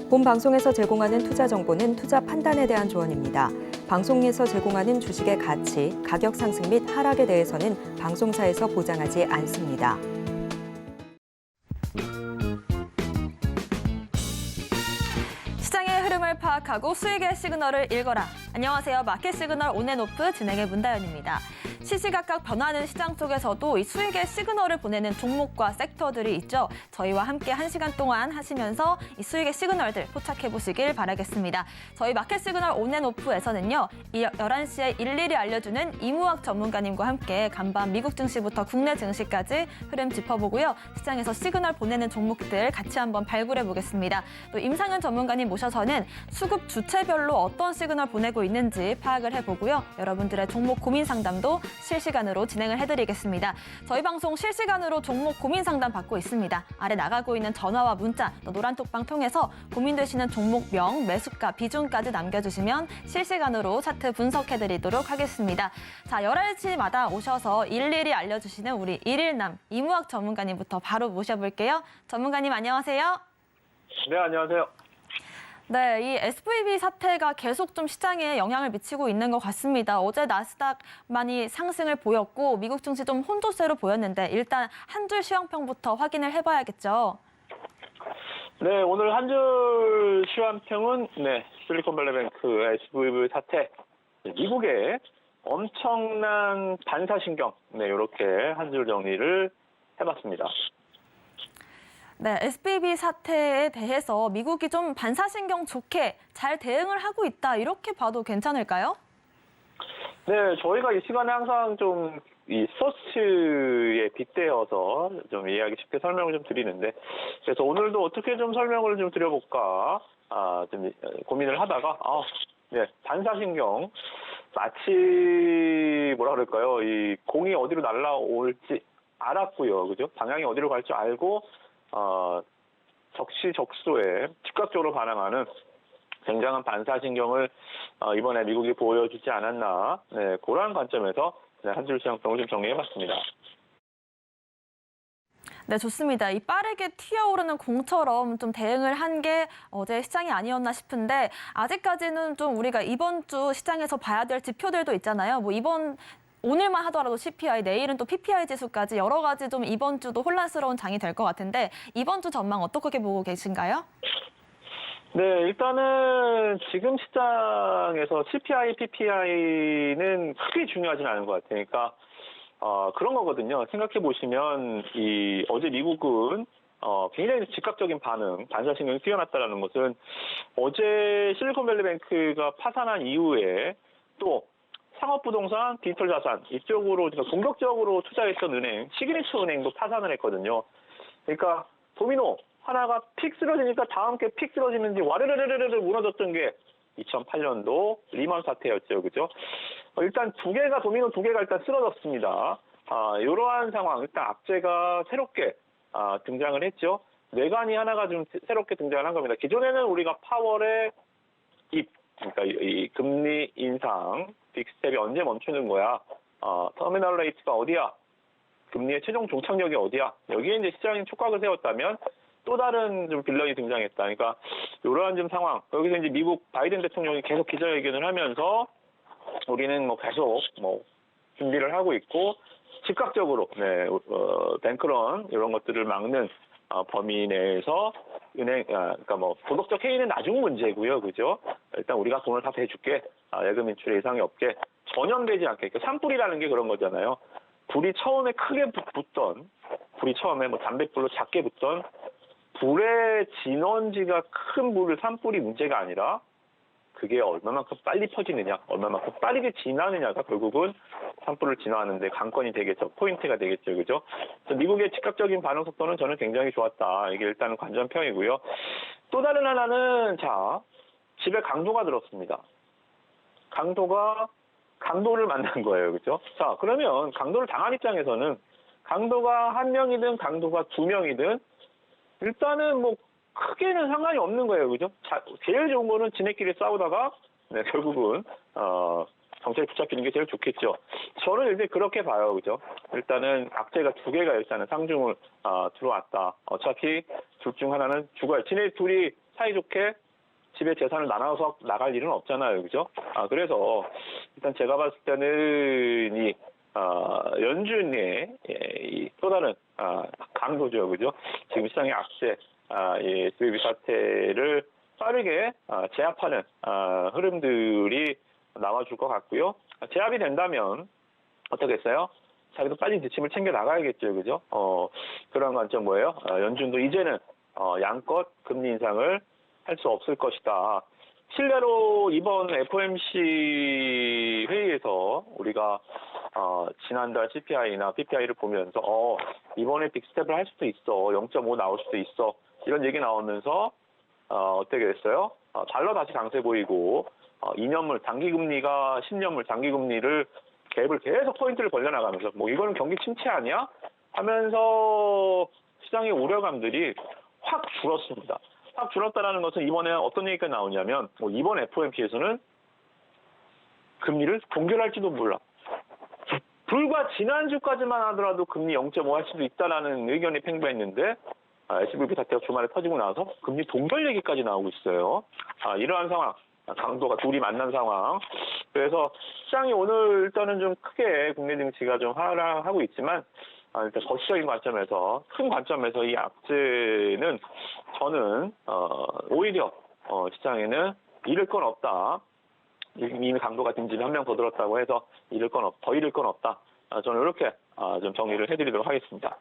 본 방송에서 제공하는 투자 정보는 투자 판단에 대한 조언입니다. 방송에서 제공하는 주식의 가치, 가격 상승 및 하락에 대해서는 방송사에서 보장하지 않습니다. 시장의 흐름을 파악하고 수익의 시그널을 읽어라. 안녕하세요. 마켓 시그널 온앤오프 진행의 문다연입니다. 시시각각 변하는 시장 속에서도 이 수익의 시그널을 보내는 종목과 섹터들이 있죠. 저희와 함께 1시간 동안 하시면서 이 수익의 시그널들 포착해 보시길 바라겠습니다. 저희 마켓 시그널 온앤오프에서는요. 11시에 일일이 알려주는 이무학 전문가님과 함께 간밤 미국 증시부터 국내 증시까지 흐름 짚어보고요. 시장에서 시그널 보내는 종목들 같이 한번 발굴해 보겠습니다. 또 임상현 전문가님 모셔서는 수급 주체별로 어떤 시그널 보내고 있는지 파악을 해보고요. 여러분들의 종목 고민 상담도 실시간으로 진행을 해드리겠습니다. 저희 방송 실시간으로 종목 고민 상담 받고 있습니다. 아래 나가고 있는 전화와 문자, 또 노란톡방 통해서 고민되시는 종목명, 매수가, 비중까지 남겨주시면 실시간으로 차트 분석해드리도록 하겠습니다. 자, 11시마다 오셔서 일일이 알려주시는 우리 일일남 이무학 전문가님부터 바로 모셔볼게요. 전문가님 안녕하세요. 네, 안녕하세요. 네, 이 SVB 사태가 계속 좀 시장에 영향을 미치고 있는 것 같습니다. 어제 나스닥 많이 상승을 보였고 미국 증시 좀 혼조세로 보였는데 일단 한 줄 시황평부터 확인을 해봐야겠죠. 네, 오늘 한 줄 시황평은 실리콘밸리뱅크 SVB 사태, 미국의 엄청난 반사신경, 이렇게 한 줄 정리를 해봤습니다. 네, SVB 사태에 대해서 미국이 좀 반사신경 좋게 잘 대응을 하고 있다 이렇게 봐도 괜찮을까요? 네, 저희가 이 시간에 항상 좀 이 서치에 빗대어서 좀 이해하기 쉽게 설명을 좀 드리는데, 그래서 오늘도 어떻게 좀 설명을 좀 드려볼까 좀 고민을 하다가 반사신경 마치 뭐라 그럴까요? 이 공이 어디로 날아올지 알았고요, 그죠? 방향이 어디로 갈 줄 알고 적시적소에 즉각적으로 반응하는 굉장한 반사신경을 이번에 미국이 보여주지 않았나, 그런 관점에서 한 줄 시황평을 좀 정리해봤습니다. 네, 좋습니다. 이 빠르게 튀어오르는 공처럼 좀 대응을 한 게 어제 시장이 아니었나 싶은데 아직까지는 좀 우리가 이번 주 시장에서 봐야 될 지표들도 있잖아요. 뭐 오늘만 하더라도 CPI, 내일은 또 PPI 지수까지 여러 가지 좀 이번 주도 혼란스러운 장이 될 것 같은데 이번 주 전망 어떻게 보고 계신가요? 네, 일단은 지금 시장에서 CPI, PPI는 크게 중요하지는 않은 것 같아요. 그러니까 그런 거거든요. 생각해 보시면 어제 미국은 굉장히 즉각적인 반응, 반사신경이 뛰어났다는 것은 어제 실리콘밸리뱅크가 파산한 이후에 또 상업부동산, 디지털 자산 이쪽으로 공격적으로 투자했던 은행, 시그니처 은행도 파산을 했거든요. 그러니까 도미노 하나가 픽 쓰러지니까 다음 게 픽 쓰러지는지 와르르르르르 무너졌던 게 2008년도 리먼 사태였죠, 그죠? 일단 도미노 두 개가 일단 쓰러졌습니다. 이러한 상황, 일단 악재가 새롭게 등장을 했죠. 뇌관이 하나가 좀 새롭게 등장을 한 겁니다. 기존에는 우리가 파월의 그러니까 이 금리 인상, 빅스텝이 언제 멈추는 거야? 터미널 레이트가 어디야? 금리의 최종 종착역이 어디야? 여기에 이제 시장이 촉각을 세웠다면 또 다른 좀 빌런이 등장했다. 그러니까 이러한 좀 상황. 여기서 이제 미국 바이든 대통령이 계속 기자회견을 하면서 우리는 계속 준비를 하고 있고 즉각적으로 뱅크런 이런 것들을 막는 범위 내에서 그러니까 도덕적 해이는 나중 문제고요, 그죠? 일단 우리가 돈을 다 대줄게, 예금 인출에 이상이 없게, 전염되지 않게. 그러니까 산불이라는 게 그런 거잖아요. 불이 처음에 크게 붙던, 불이 처음에 담뱃불로 작게 붙던 불의 진원지가 큰 산불이 문제가 아니라 그게 얼마만큼 빨리 퍼지느냐, 얼마만큼 빠르게 진화하느냐가 결국은 산불을 진화하는데 관건이 되겠죠. 포인트가 되겠죠. 그죠? 그래서 미국의 즉각적인 반응 속도는 저는 굉장히 좋았다. 이게 일단은 관전평이고요. 또 다른 하나는 집에 강도가 들었습니다. 강도를 만난 거예요. 그죠? 자, 그러면 강도를 당한 입장에서는 강도가 한 명이든 강도가 두 명이든 일단은 크게는 상관이 없는 거예요. 그죠? 제일 좋은 거는 지네끼리 싸우다가, 네, 결국은, 경찰에 붙잡히는 게 제일 좋겠죠. 저는 일단 그렇게 봐요. 그죠? 일단은 악재가 두 개가 일단은 상중을, 들어왔다. 어차피 둘 중 하나는 죽어요. 지네 둘이 사이좋게 집에 재산을 나눠서 나갈 일은 없잖아요. 그죠? 그래서 일단 제가 봤을 때는 연준의 또 다른 강도죠. 그죠? 지금 시장의 악재, 이 SVB 사태를 빠르게 제압하는 흐름들이 나와줄 것 같고요. 제압이 된다면 어떻겠어요? 자기도 빨리 지침을 챙겨 나가야겠죠. 그죠? 그런 관점 뭐예요? 연준도 이제는 양껏 금리 인상을 할 수 없을 것이다. 실례로 이번 FOMC 회의에서 우리가 지난달 CPI나 PPI를 보면서 이번에 빅스텝을 할 수도 있어. 0.5 나올 수도 있어. 이런 얘기 나오면서 어떻게 됐어요? 달러 다시 강세 보이고 2년물 단기금리가 10년물 장기금리를 갭을 계속 포인트를 벌려나가면서 뭐 이거는 경기 침체 아니야? 하면서 시장의 우려감들이 확 줄었습니다. 확 줄었다라는 것은 이번에 어떤 얘기가 나오냐면 이번 FOMC에서는 금리를 동결할지도 몰라. 불과 지난주까지만 하더라도 금리 0.5 할 수도 있다라는 의견이 팽배했는데 SVB 사태가 주말에 터지고 나서 금리 동결 얘기까지 나오고 있어요. 이러한 상황, 강도가 둘이 만난 상황. 그래서 시장이 오늘 일단은 좀 크게 국내 증시가 좀 하락하고 있지만 일단 거시적인 관점에서, 큰 관점에서 이 악재는 저는 오히려 시장에는 잃을 건 없다. 이미 강도가 딘집이 한 명 더 들었다고 해서 더 잃을 건 없다. 저는 이렇게 좀 정리를 해드리도록 하겠습니다.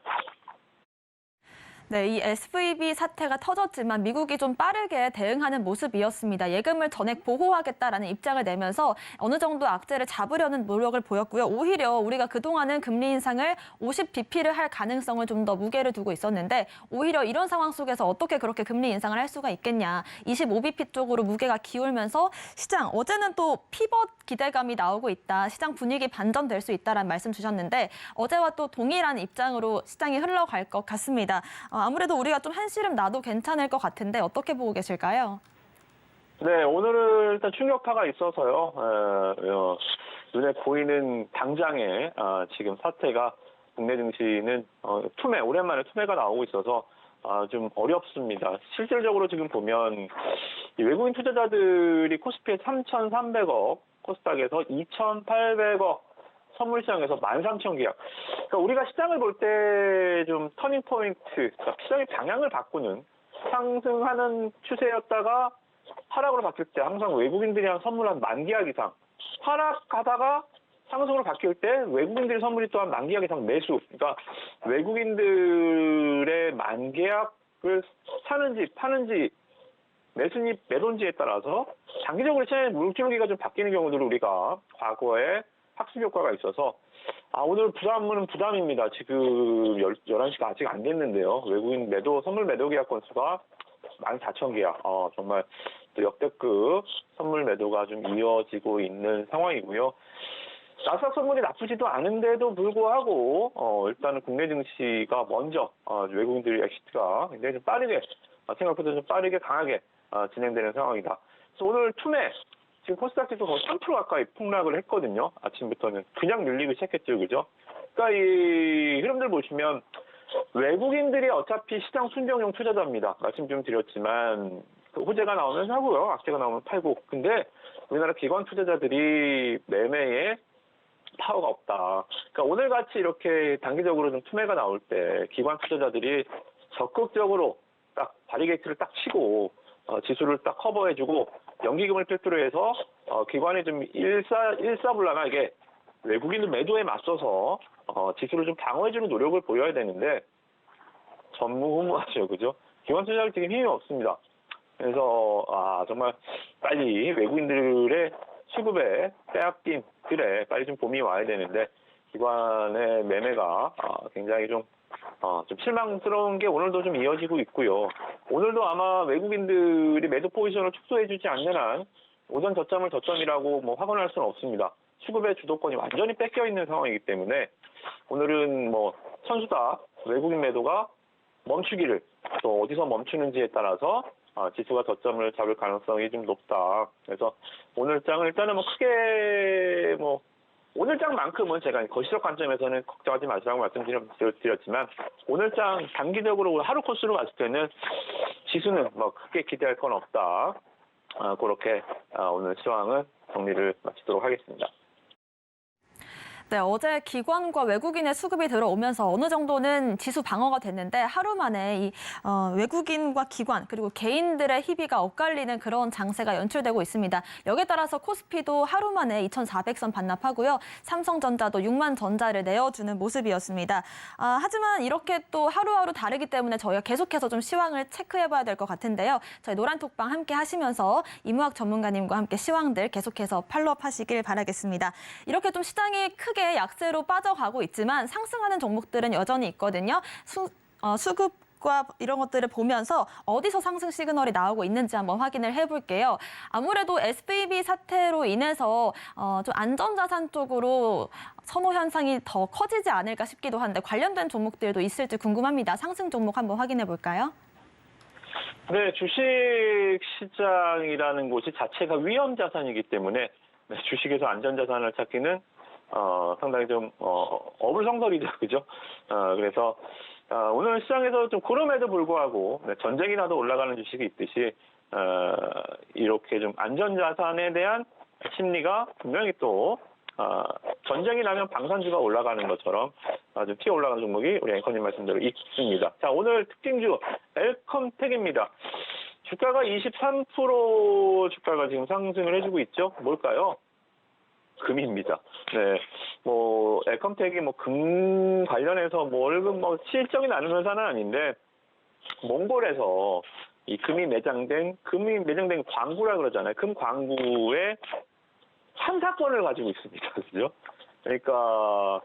네, 이 SVB 사태가 터졌지만 미국이 좀 빠르게 대응하는 모습이었습니다. 예금을 전액 보호하겠다라는 입장을 내면서 어느 정도 악재를 잡으려는 노력을 보였고요. 오히려 우리가 그동안은 금리 인상을 50bp를 할 가능성을 좀 더 무게를 두고 있었는데 오히려 이런 상황 속에서 어떻게 그렇게 금리 인상을 할 수가 있겠냐. 25bp 쪽으로 무게가 기울면서 시장, 어제는 또 피벗 기대감이 나오고 있다. 시장 분위기 반전될 수 있다라는 말씀 주셨는데 어제와 또 동일한 입장으로 시장이 흘러갈 것 같습니다. 아무래도 우리가 좀 한시름 나도 괜찮을 것 같은데 어떻게 보고 계실까요? 네, 오늘은 일단 충격파가 있어서요. 눈에 보이는 당장의 지금 사태가 국내 증시는 오랜만에 투매가 나오고 있어서 좀 어렵습니다. 실질적으로 지금 보면 외국인 투자자들이 코스피에 3,300억, 코스닥에서 2,800억, 선물시장에서 13,000계약. 그러니까 우리가 시장을 볼 때 좀 터닝 포인트, 그러니까 시장의 방향을 바꾸는 상승하는 추세였다가 하락으로 바뀔 때 항상 외국인들이 선물 한 10,000계약 이상, 하락하다가 상승으로 바뀔 때 외국인들이 선물이 또한 10,000계약 이상 매수. 그러니까 외국인들의 10,000계약을 사는지 파는지 매도인지에 따라서 장기적으로 시장의 물줄기가 좀 바뀌는 경우들을 우리가 과거에 학습 효과가 있어서 오늘 부담은 부담입니다. 지금 11시가 아직 안 됐는데요. 외국인 선물 매도 계약 건수가 14,000계약. 정말 또 역대급 선물 매도가 좀 이어지고 있는 상황이고요. 나스닥 선물이 나쁘지도 않은데도 불구하고 일단은 국내 증시가 먼저 외국인들의 엑시트가 굉장히 좀 빠르게 생각보다 좀 빠르게 강하게 진행되는 상황이다. 그래서 오늘 투매 지금 코스닥지수 거의 3% 가까이 폭락을 했거든요. 아침부터는 그냥 눌리기 시작했죠, 그죠? 그러니까 이 흐름들 보시면 외국인들이 어차피 시장 순정형 투자자입니다. 말씀 좀 드렸지만 호재가 나오면 사고요, 악재가 나오면 팔고. 근데 우리나라 기관 투자자들이 매매에 파워가 없다. 그러니까 오늘 같이 이렇게 단기적으로 좀 투매가 나올 때 기관 투자자들이 적극적으로 딱 바리게이트를 딱 치고 지수를 딱 커버해주고 연기금을 필두로 해서 기관이 좀 일사불란하게 외국인 매도에 맞서서 지수를 좀 방어해주는 노력을 보여야 되는데 전무후무하죠, 그죠? 기관 투자자들 지금 힘이 없습니다. 그래서 정말 빨리 외국인들의 수급에 빼앗긴 그래 빨리 좀 봄이 와야 되는데 기관의 매매가 굉장히 좀 실망스러운 게 오늘도 좀 이어지고 있고요. 오늘도 아마 외국인들이 매도 포지션을 축소해주지 않는 한 오전 저점을 저점이라고 확언할 수는 없습니다. 수급의 주도권이 완전히 뺏겨 있는 상황이기 때문에 오늘은 선수다 외국인 매도가 멈추기를 또 어디서 멈추는지에 따라서 지수가 저점을 잡을 가능성이 좀 높다. 그래서 오늘 장은 일단은 뭐 크게 뭐 오늘 장만큼은 제가 거시적 관점에서는 걱정하지 마시라고 말씀드렸지만 오늘 장 단기적으로 하루 코스로 봤을 때는 지수는 뭐 크게 기대할 건 없다. 그렇게 오늘 시황은 정리를 마치도록 하겠습니다. 네, 어제 기관과 외국인의 수급이 들어오면서 어느 정도는 지수 방어가 됐는데 하루 만에 이 외국인과 기관 그리고 개인들의 희비가 엇갈리는 그런 장세가 연출되고 있습니다. 여기에 따라서 코스피도 하루 만에 2,400선 반납하고요. 삼성전자도 6만 전자를 내어주는 모습이었습니다. 하지만 이렇게 또 하루하루 다르기 때문에 저희가 계속해서 좀 시황을 체크해봐야 될 것 같은데요. 저희 노란톡방 함께 하시면서 이무학 전문가님과 함께 시황들 계속해서 팔로업 하시길 바라겠습니다. 이렇게 좀 시장이 크게 약세로 빠져가고 있지만 상승하는 종목들은 여전히 있거든요. 수급과 이런 것들을 보면서 어디서 상승 시그널이 나오고 있는지 한번 확인을 해볼게요. 아무래도 SVB 사태로 인해서 좀 안전자산 쪽으로 선호 현상이 더 커지지 않을까 싶기도 한데 관련된 종목들도 있을지 궁금합니다. 상승 종목 한번 확인해 볼까요? 네, 주식 시장이라는 곳이 자체가 위험 자산이기 때문에 주식에서 안전자산을 찾기는 상당히 좀 어불성설이죠, 그죠? 그래서 오늘 시장에서 좀 그럼에도 불구하고 전쟁이 나도 올라가는 주식이 있듯이 이렇게 좀 안전자산에 대한 심리가 분명히 또 전쟁이 나면 방산주가 올라가는 것처럼 좀 튀어 올라가는 종목이 우리 앵커님 말씀대로 있습니다. 자, 오늘 특징주 엘컴텍입니다. 주가가 23% 주가가 지금 상승을 해주고 있죠. 뭘까요? 금입니다. 네, 뭐 엘컴텍이 뭐 금 관련해서 월급 실적이 나는 회사는 아닌데 몽골에서 이 금이 매장된 광구라 그러잖아요. 금 광구의 참사권을 가지고 있습니다. 그죠? 그러니까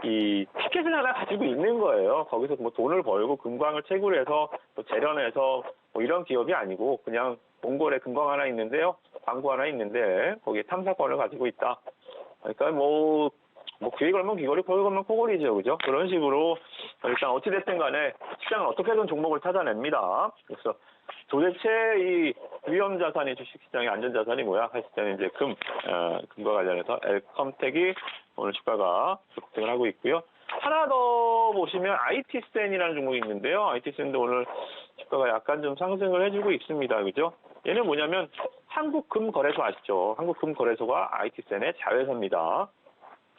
이 티켓을 하나 가지고 있는 거예요. 거기서 뭐 돈을 벌고 금광을 채굴 해서 또 재련해서 뭐 이런 기업이 아니고 그냥 몽골에 금광 하나 있는데요. 광구 하나 있는데 거기에 탐사권을 가지고 있다. 그러니까 뭐 귀에 걸면 귀걸이, 코에 걸면 코걸이죠. 그죠? 그런 식으로 일단 어찌됐든 간에 시장은 어떻게든 종목을 찾아냅니다. 그래서 도대체 이 위험 자산이 주식시장의 안전자산이 뭐야? 했을 때는 이제 금과 관련해서 엘컴텍이 오늘 주가가 급등을 하고 있고요. 하나 더 보시면 IT센이라는 종목이 있는데요. IT센도 오늘 주가가 약간 좀 상승을 해주고 있습니다. 그죠? 얘는 뭐냐면 한국금거래소 아시죠? 한국금거래소가 IT센의 자회사입니다.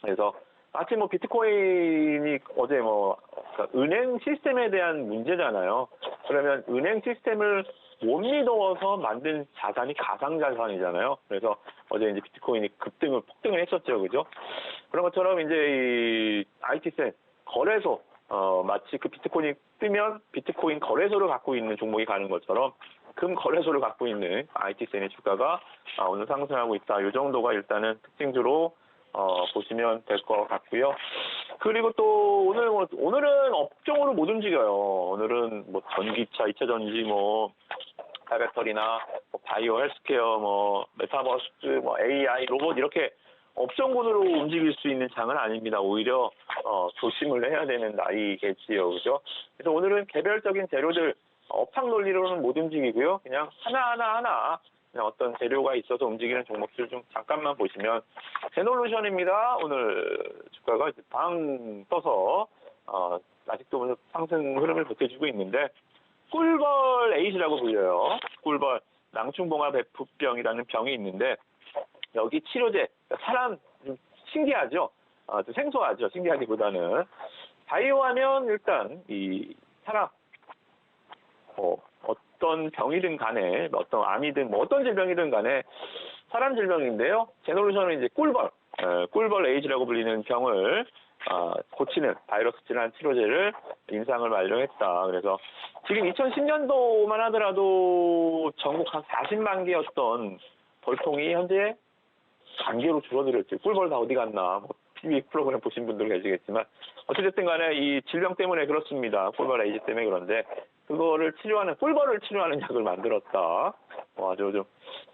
그래서 마치 뭐 비트코인이 어제 그러니까 은행 시스템에 대한 문제잖아요. 그러면 은행 시스템을 못 믿어서 만든 자산이 가상자산이잖아요. 그래서 어제 이제 비트코인이 폭등을 했었죠. 그죠? 그런 것처럼 이제 이 IT센 거래소, 마치 그 비트코인이 뜨면 비트코인 거래소를 갖고 있는 종목이 가는 것처럼 금 거래소를 갖고 있는 IT센의 주가가 오늘 상승하고 있다. 이 정도가 일단은 특징주로 보시면 될 것 같고요. 그리고 또 오늘은 업종으로 못 움직여요. 오늘은 뭐 전기차, 2차 전지, 배터리나 바이오, 헬스케어, 메타버스, AI, 로봇 이렇게 업종군으로 움직일 수 있는 장은 아닙니다. 오히려 조심을 해야 되는 나이겠지요, 그죠? 그래서 오늘은 개별적인 재료들 업황 논리로는 못 움직이고요. 그냥 하나 그냥 어떤 재료가 있어서 움직이는 종목들 좀 잠깐만 보시면 제놀루션입니다. 오늘 주가가 방 떠서 아직도 상승 흐름을 보태주고 있는데 꿀벌 에잇이라고 불려요. 꿀벌 낭충봉합 배푸병이라는 병이 있는데 여기 치료제 사람 좀 신기하죠. 좀 생소하죠. 신기하기보다는 바이오하면 일단 이 사람 어떤 병이든 간에 어떤 암이든 어떤 질병이든 간에 사람 질병인데요. 제놀루션은 이제 꿀벌 에이즈라고 불리는 병을 고치는 바이러스 질환 치료제를 임상을 완료했다. 그래서 지금 2010년도만 하더라도 전국 한 40만 개였던 벌통이 현재 만 개로 줄어들었지. 꿀벌 다 어디 갔나. TV 프로그램 보신 분들 계시겠지만 어쨌든 간에 이 질병 때문에 그렇습니다. 꿀벌 에이즈 때문에 그런데 꿀벌을 치료하는 약을 만들었다. 아주 좀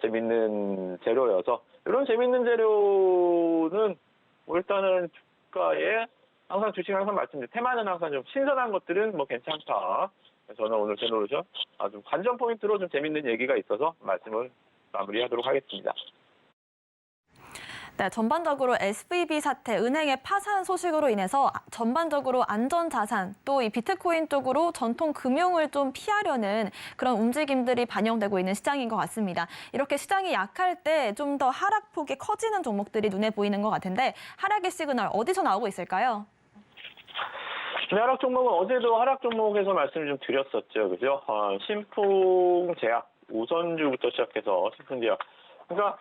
재밌는 재료여서 이런 재밌는 재료는 일단은 주가에 항상 주식 항상 말씀드린 테마는 항상 좀 신선한 것들은 괜찮다. 저는 오늘 제노로션 좀 관전 포인트로 좀 재밌는 얘기가 있어서 말씀을 마무리하도록 하겠습니다. 네, 전반적으로 SVB 사태, 은행의 파산 소식으로 인해서 전반적으로 안전자산 또 이 비트코인 쪽으로 전통 금융을 좀 피하려는 그런 움직임들이 반영되고 있는 시장인 것 같습니다. 이렇게 시장이 약할 때 좀 더 하락폭이 커지는 종목들이 눈에 보이는 것 같은데 하락의 시그널 어디서 나오고 있을까요? 네, 하락 종목은 어제도 하락 종목에서 말씀을 좀 드렸었죠. 그죠? 신풍제약, 우선주부터 시작해서 신풍제약. 그러니까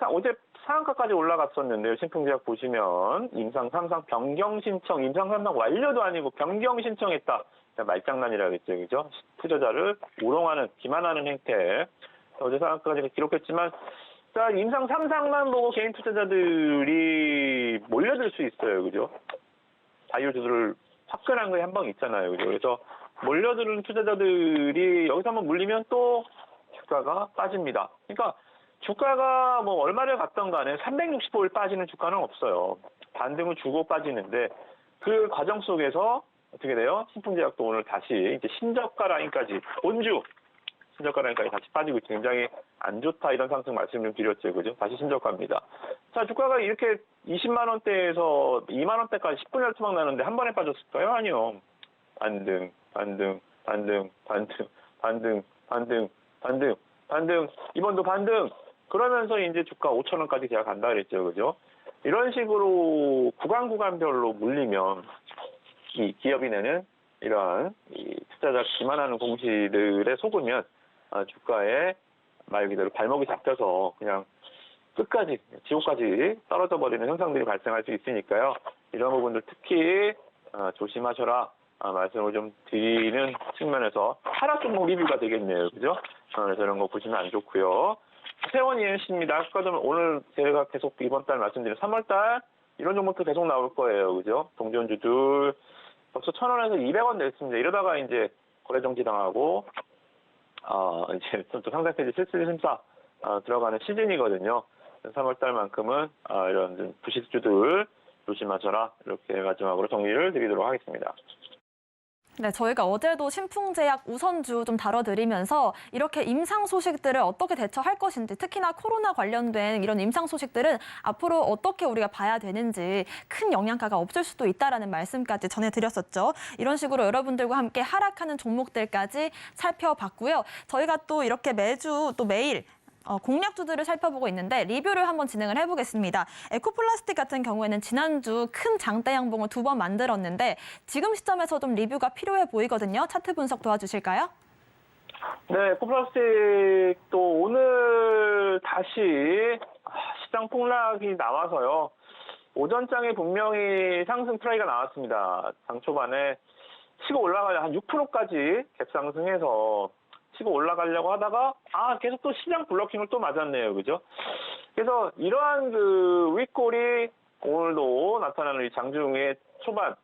어제 상한가까지 올라갔었는데요. 신풍제약 보시면 임상 3상 변경 신청, 임상 3상 완료도 아니고 변경 신청했다. 말장난이라겠죠. 그죠? 투자자를 우롱하는, 기만하는 행태. 어제 상한가까지 기록했지만 자, 임상 3상만 보고 개인 투자자들이 몰려들 수 있어요. 그죠? 자율주주를 화끈한 거에 한 방 있잖아요. 그죠? 그래서 몰려드는 투자자들이 여기서 한번 물리면 또 주가가 빠집니다. 그러니까 주가가 뭐 얼마를 갔던 간에 365일 빠지는 주가는 없어요. 반등을 주고 빠지는데 그 과정 속에서 어떻게 돼요? 신풍제약도 오늘 다시 이제 신저가 라인까지 본주 신저가 라인까지 다시 빠지고 굉장히 안 좋다 이런 상승 말씀 좀 드렸죠. 그죠? 다시 신저가입니다. 자, 주가가 이렇게 20만 원대에서 2만 원대까지 10분의 1 투막 나는데 한 번에 빠졌을까요? 아니요. 반등. 이번도 반등. 그러면서 이제 주가 5천 원까지 제가 간다 그랬죠. 그죠? 이런 식으로 구간별로 물리면 이 기업이 내는 이러한 이 투자자 기만하는 공시들에 속으면 주가에 말 그대로 발목이 잡혀서 그냥 끝까지 지옥까지 떨어져 버리는 현상들이 발생할 수 있으니까요. 이런 부분들 특히 조심하셔라 말씀을 좀 드리는 측면에서 하락 종목 리뷰가 되겠네요. 그죠? 그래서 이런 거 보시면 안 좋고요. 세원 ENC입니다. 아까도 오늘 제가 계속 이번 달 말씀드린 3월 달 이런 종목도 계속 나올 거예요. 그죠? 동전주들 벌써 1,000원에서 200원 냈습니다. 이러다가 이제 거래 정지당하고 이제 또 상장폐지 실질 심사 들어가는 시즌이거든요. 3월 달만큼은 이런 부식주들 조심하셔라 이렇게 마지막으로 정리를 드리도록 하겠습니다. 네, 저희가 어제도 신풍제약 우선주 좀 다뤄드리면서 이렇게 임상 소식들을 어떻게 대처할 것인지 특히나 코로나 관련된 이런 임상 소식들은 앞으로 어떻게 우리가 봐야 되는지 큰 영향가가 없을 수도 있다라는 말씀까지 전해드렸었죠. 이런 식으로 여러분들과 함께 하락하는 종목들까지 살펴봤고요. 저희가 또 이렇게 매주 또 매일 공략주들을 살펴보고 있는데 리뷰를 한번 진행을 해보겠습니다. 에코플라스틱 같은 경우에는 지난주 큰 장대 양봉을 2번 만들었는데 지금 시점에서 좀 리뷰가 필요해 보이거든요. 차트 분석 도와주실까요? 네, 에코플라스틱도 오늘 다시 시장 폭락이 나와서요. 오전장에 분명히 상승 트라이가 나왔습니다. 장 초반에 치고 올라가려 한 6%까지 갭상승해서 치고 올라가려고 하다가 계속 또 시장 블러킹을 또 맞았네요. 그죠? 그래서 이러한 그 윗골이 오늘도 나타나는 이 장중의 초반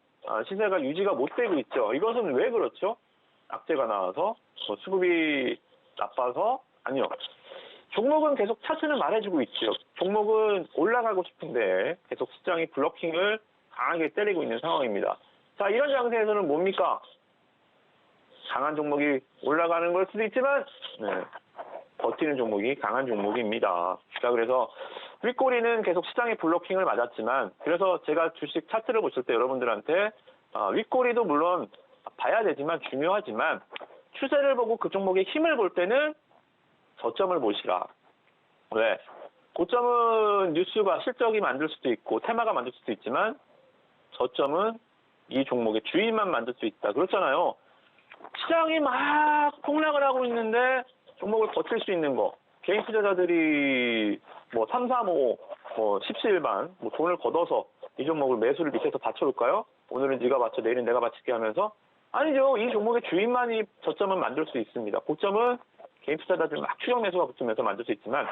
시세가 유지가 못 되고 있죠. 이것은 왜 그렇죠? 악재가 나와서 수급이 나빠서 아니요. 종목은 계속 차트는 말해주고 있죠. 종목은 올라가고 싶은데 계속 시장이 블러킹을 강하게 때리고 있는 상황입니다. 자, 이런 장세에서는 뭡니까? 강한 종목이 올라가는 걸 수도 있지만 버티는 종목이 강한 종목입니다. 자, 그래서 윗꼬리는 계속 시장의 블로킹을 맞았지만 그래서 제가 주식 차트를 보실 때 여러분들한테 윗꼬리도 물론 봐야 되지만 중요하지만 추세를 보고 그 종목의 힘을 볼 때는 저점을 보시라. 왜? 고점은 뉴스가 실적이 만들 수도 있고 테마가 만들 수도 있지만 저점은 이 종목의 주인만 만들 수 있다. 그렇잖아요. 시장이 막 폭락을 하고 있는데 종목을 버틸 수 있는 거. 개인 투자자들이 3, 4, 5, 17반 돈을 걷어서 이 종목을 매수를 밑에서 받쳐올까요? 오늘은 네가 받쳐, 내일은 내가 받칠게 하면서 아니죠. 이 종목의 주인만이 저점은 만들 수 있습니다. 고점은 개인 투자자들 막 추격 매수가 붙으면서 만들 수 있지만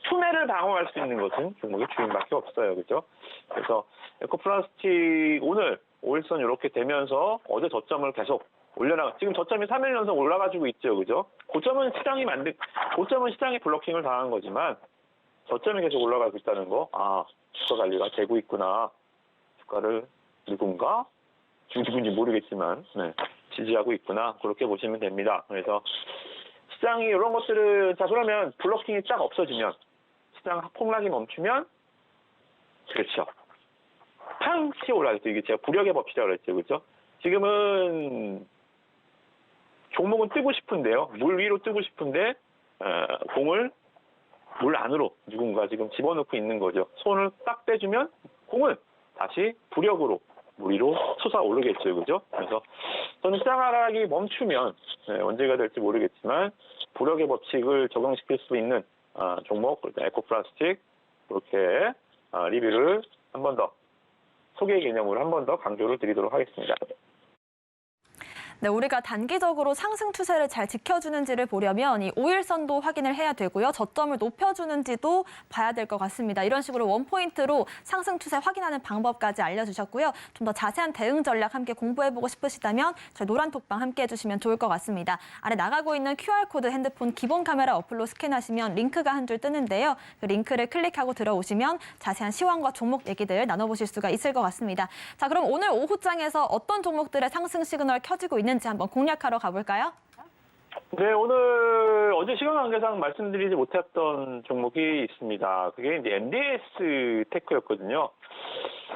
손해를 방어할 수 있는 것은 종목의 주인밖에 없어요. 그죠? 그래서 에코플라스틱 오늘 5일선 이렇게 되면서 어제 저점을 계속 올려나가. 지금 저점이 3일 연속 올라가지고 있죠. 그죠? 고점은 시장이 블로킹을 당한 거지만 저점이 계속 올라가고 있다는 거. 주가 관리가 되고 있구나. 주가를 누군지 모르겠지만 지지하고 있구나. 그렇게 보시면 됩니다. 그래서 시장이 이런 것들을, 자, 그러면 블로킹이 딱 없어지면, 시장 폭락이 멈추면, 그렇죠. 팡! 치고 올라가겠죠. 이게 제가 부력의 법칙이라고 그랬죠. 그렇죠? 지금은 종목은 뜨고 싶은데요. 물 위로 뜨고 싶은데, 공을 물 안으로 누군가 지금 집어넣고 있는 거죠. 손을 딱 떼주면 공은 다시 부력으로 물 위로 솟아오르겠죠. 그죠? 그래서 저는 시장 하락이 멈추면, 언제가 될지 모르겠지만, 부력의 법칙을 적용시킬 수 있는 종목, 에코플라스틱, 그렇게 리뷰를 한 번 더, 소개 개념으로 한 번 더 강조를 드리도록 하겠습니다. 네, 우리가 단기적으로 상승 추세를 잘 지켜주는지를 보려면 이 5일선도 확인을 해야 되고요. 저점을 높여주는지도 봐야 될 것 같습니다. 이런 식으로 원포인트로 상승 추세 확인하는 방법까지 알려주셨고요. 좀 더 자세한 대응 전략 함께 공부해보고 싶으시다면 저희 노란톡방 함께 해주시면 좋을 것 같습니다. 아래 나가고 있는 QR코드 핸드폰 기본 카메라 어플로 스캔하시면 링크가 한 줄 뜨는데요. 그 링크를 클릭하고 들어오시면 자세한 시황과 종목 얘기들 나눠보실 수가 있을 것 같습니다. 자, 그럼 오늘 오후장에서 어떤 종목들의 상승 시그널 켜지고 있는지 한번 공략하러 가볼까요? 네, 오늘 어제 시간 관계상 말씀드리지 못했던 종목이 있습니다. 그게 이제 MDS 테크였거든요.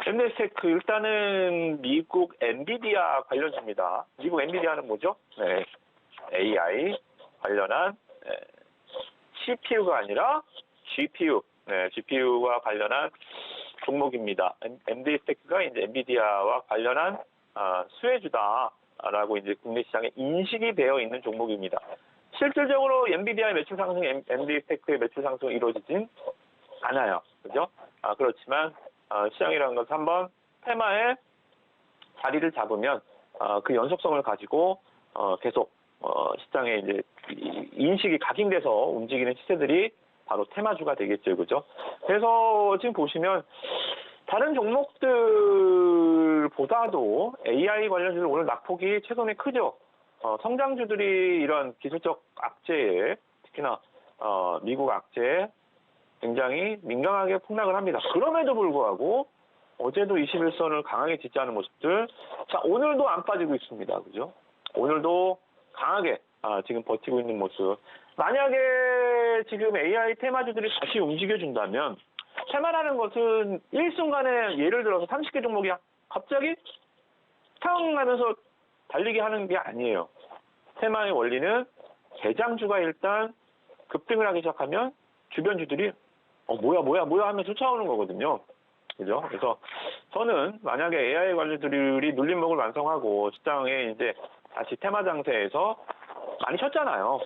MDS 테크, 일단은 미국 엔비디아 관련주입니다. 미국 엔비디아는 뭐죠? 네, AI 관련한 CPU가 아니라 GPU, 네, GPU와 관련한 종목입니다. MDS 테크가 이제 엔비디아와 관련한 수혜주다라고 이제 국내 시장에 인식이 되어 있는 종목입니다. 실질적으로 엔비디아의 매출 상승, MDS 테크의 매출 상승이 이루어지진 않아요. 그죠? 그렇지만 시장이라는 것은 한번 테마에 자리를 잡으면 그 연속성을 가지고 계속 시장에 이제 인식이 각인돼서 움직이는 시세들이 바로 테마주가 되겠죠. 그죠? 그래서 지금 보시면 다른 종목들보다도 AI 관련주들 오늘 낙폭이 최근에 크죠. 성장주들이 이런 기술적 악재에, 특히나 미국 악재에 굉장히 민감하게 폭락을 합니다. 그럼에도 불구하고 어제도 21선을 강하게 지지하는 모습들. 자, 오늘도 안 빠지고 있습니다. 그죠? 오늘도 강하게 지금 버티고 있는 모습. 만약에 지금 AI 테마주들이 다시 움직여준다면, 테마라는 것은 일순간에 예를 들어서 30개 종목이 갑자기 탕 하면서 달리게 하는 게 아니에요. 테마의 원리는 대장주가 일단 급등을 하기 시작하면 주변주들이 뭐야 하면서 쫓아오는 거거든요. 그죠? 그래서 저는 만약에 AI 관련주들이 눌림목을 완성하고 시장에 이제 다시 테마 장세에서 많이 쳤잖아요.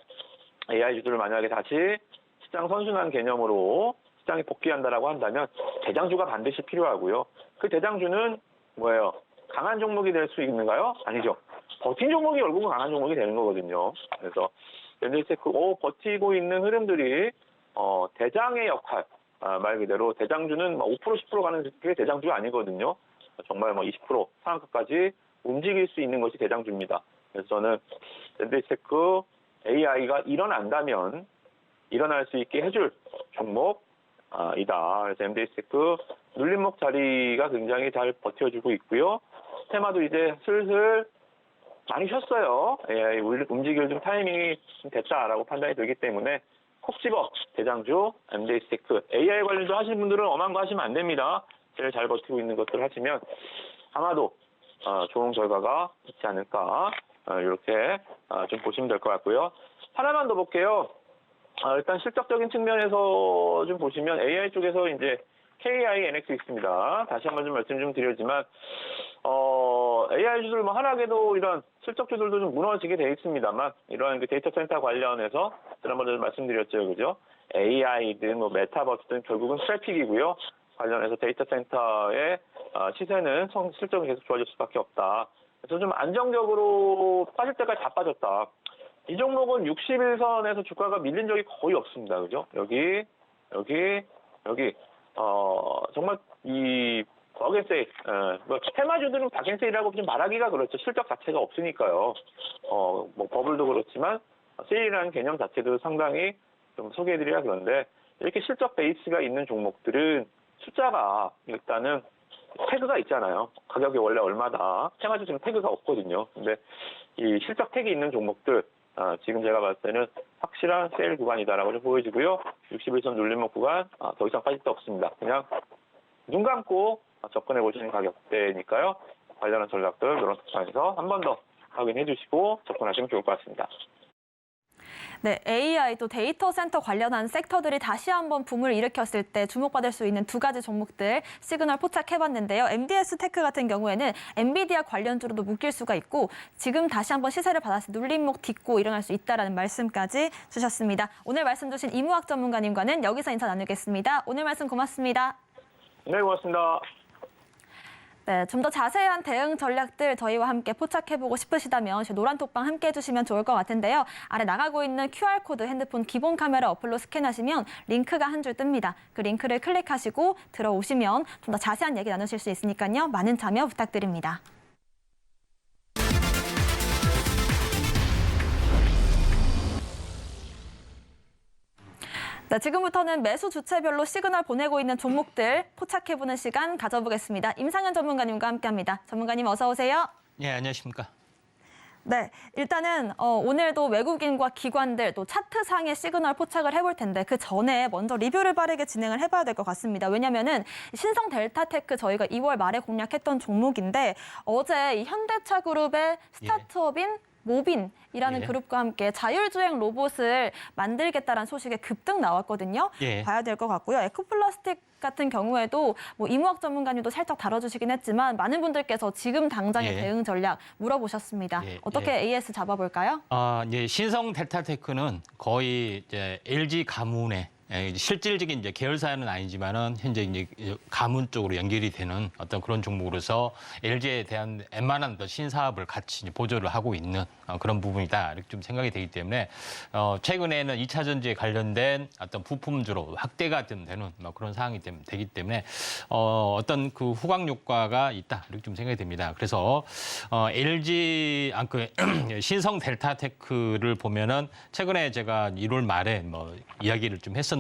AI 주들을 만약에 다시 시장 선순환 개념으로 시장에 복귀한다라고 한다면 대장주가 반드시 필요하고요. 그 대장주는 뭐예요? 강한 종목이 될 수 있는가요? 아니죠. 버틴 종목이 결국은 강한 종목이 되는 거거든요. 그래서 엔젤테크 버티고 있는 흐름들이 대장의 역할, 말 그대로 대장주는 5% 10% 가는 게 대장주가 아니거든요. 정말 20% 상한가까지 움직일 수 있는 것이 대장주입니다. 그래서 저는 엔젤테크 AI가 일어난다면 일어날 수 있게 해줄 종목 이다. 그래서 MDS테크 눌림목 자리가 굉장히 잘 버텨주고 있고요. 테마도 이제 슬슬 많이 쉬었어요. AI 움직일 좀 타이밍이 좀 됐다라고 판단이 되기 때문에 콕 집어 대장주 MDS테크 AI 관련주 하시는 분들은 엄한 거 하시면 안 됩니다. 제일 잘 버티고 있는 것들 하시면 아마도 좋은 결과가 있지 않을까 이렇게 좀 보시면 될 것 같고요. 하나만 더 볼게요. 일단 실적적인 측면에서 좀 보시면 AI 쪽에서 이제 KINX 있습니다. 다시 한번 좀 말씀 좀 드리지만 AI주들 하락에도 이런 실적주들도 좀 무너지게 돼 있습니다만 이러한 그 데이터 센터 관련해서 지난번에 말씀드렸죠, 그죠? AI든 메타버스든 결국은 트래픽이고요. 관련해서 데이터 센터의 시세는 실적이 계속 좋아질 수밖에 없다. 그래서 좀 안정적으로 빠질 때까지 다 빠졌다. 이 종목은 61선에서 주가가 밀린 적이 거의 없습니다. 그죠? 여기, 정말 이 어겐세일, 테마주들은 박앤세일이라고 좀 말하기가 그렇죠. 실적 자체가 없으니까요. 버블도 그렇지만 세일이라는 개념 자체도 상당히 좀 소개해드리기가 그런데 이렇게 실적 베이스가 있는 종목들은 숫자가 일단은 태그가 있잖아요. 가격이 원래 얼마다 해가지고 지금 태그가 없거든요. 근데 이 실적 태그 있는 종목들 지금 제가 봤을 때는 확실한 세일 구간이다라고 좀 보여지고요. 61선 눌림목 구간 더 이상 빠질 데 없습니다. 그냥 눈 감고 접근해 보시는 가격대니까요. 관련한 전략들 이런 상황에서 한 번 더 확인해 주시고 접근하시면 좋을 것 같습니다. 네, AI 또 데이터 센터 관련한 섹터들이 다시 한번 붐을 일으켰을 때 주목받을 수 있는 두 가지 종목들 시그널 포착해봤는데요. MDS 테크 같은 경우에는 엔비디아 관련주로도 묶일 수가 있고 지금 다시 한번 시세를 받았을 때 눌림목 딛고 일어날 수 있다는 말씀까지 주셨습니다. 오늘 말씀 주신 이무학 전문가님과는 여기서 인사 나누겠습니다. 오늘 말씀 고맙습니다. 네, 고맙습니다. 네, 좀 더 자세한 대응 전략들 저희와 함께 포착해보고 싶으시다면 노란톡방 함께 해주시면 좋을 것 같은데요. 아래 나가고 있는 QR코드 핸드폰 기본 카메라 어플로 스캔하시면 링크가 한 줄 뜹니다. 그 링크를 클릭하시고 들어오시면 좀 더 자세한 얘기 나누실 수 있으니까요. 많은 참여 부탁드립니다. 네, 지금부터는 매수 주체별로 시그널 보내고 있는 종목들 포착해보는 시간 가져보겠습니다. 임상현 전문가님과 함께합니다. 전문가님 어서 오세요. 네, 안녕하십니까. 네, 일단은 오늘도 외국인과 기관들 또 차트상의 시그널 포착을 해볼 텐데 그 전에 먼저 리뷰를 빠르게 진행을 해봐야 될 것 같습니다. 왜냐하면은 신성 델타테크 저희가 2월 말에 공략했던 종목인데 어제 이 현대차 그룹의 스타트업인 모빈이라는 예. 그룹과 함께 자율주행 로봇을 만들겠다라는 소식에 급등 나왔거든요. 예. 봐야 될 것 같고요. 에코플라스틱 같은 경우에도 이무학 전문가님도 살짝 다뤄주시긴 했지만 많은 분들께서 지금 당장의 예. 대응 전략 물어보셨습니다. 예. 어떻게 AS 잡아볼까요? 이제 신성 델타테크는 거의 이제 LG 가문의 실질적인 이제 계열사는 아니지만은 현재 이제 가문 쪽으로 연결이 되는 어떤 그런 종목으로서 LG에 대한 웬만한 신사업을 같이 이제 보조를 하고 있는 그런 부분이다 이렇게 좀 생각이 되기 때문에 최근에는 2차 전지에 관련된 어떤 부품주로 확대가 좀 되는 그런 상황이 되기 때문에 어떤 그 후광 효과가 있다 이렇게 좀 생각이 됩니다. 그래서 LG 신성 델타테크를 보면은 최근에 제가 1월 말에 이야기를 좀 했었는데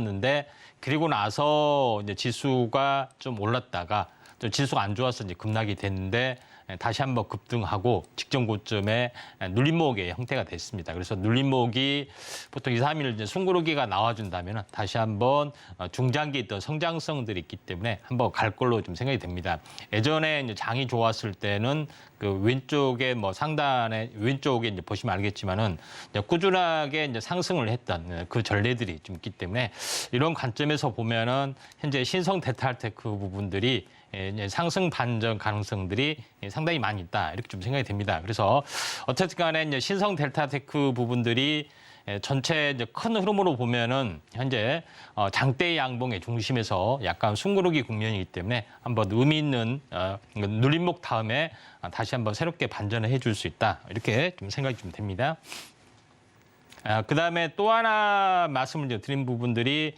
그리고 나서 이제 지수가 좀 올랐다가 좀 지수가 안 좋아서 이제 급락이 됐는데 다시 한번 급등하고 직전 고점에 눌림목의 형태가 됐습니다. 그래서 눌림목이 보통 2, 3일 이제 숨고르기가 나와준다면 다시 한번 중장기 있던 성장성들이 있기 때문에 한번 갈 걸로 좀 생각이 됩니다. 예전에 이제 장이 좋았을 때는 그 왼쪽에 상단에 왼쪽에 이제 보시면 알겠지만은 이제 꾸준하게 이제 상승을 했던 그 전례들이 좀 있기 때문에 이런 관점에서 보면은 현재 신성 델타테크 부분들이 상승 반전 가능성들이 상당히 많이 있다 이렇게 좀 생각이 됩니다. 그래서 어쨌든 간에 이제 신성 델타테크 부분들이 전체 이제 큰 흐름으로 보면은 현재 장대 양봉의 중심에서 약간 숨고르기 국면이기 때문에 한번 의미 있는 눌림목 다음에 다시 한번 새롭게 반전을 해줄 수 있다 이렇게 좀 생각이 좀 됩니다. 그다음에 또 하나 말씀을 드린 부분들이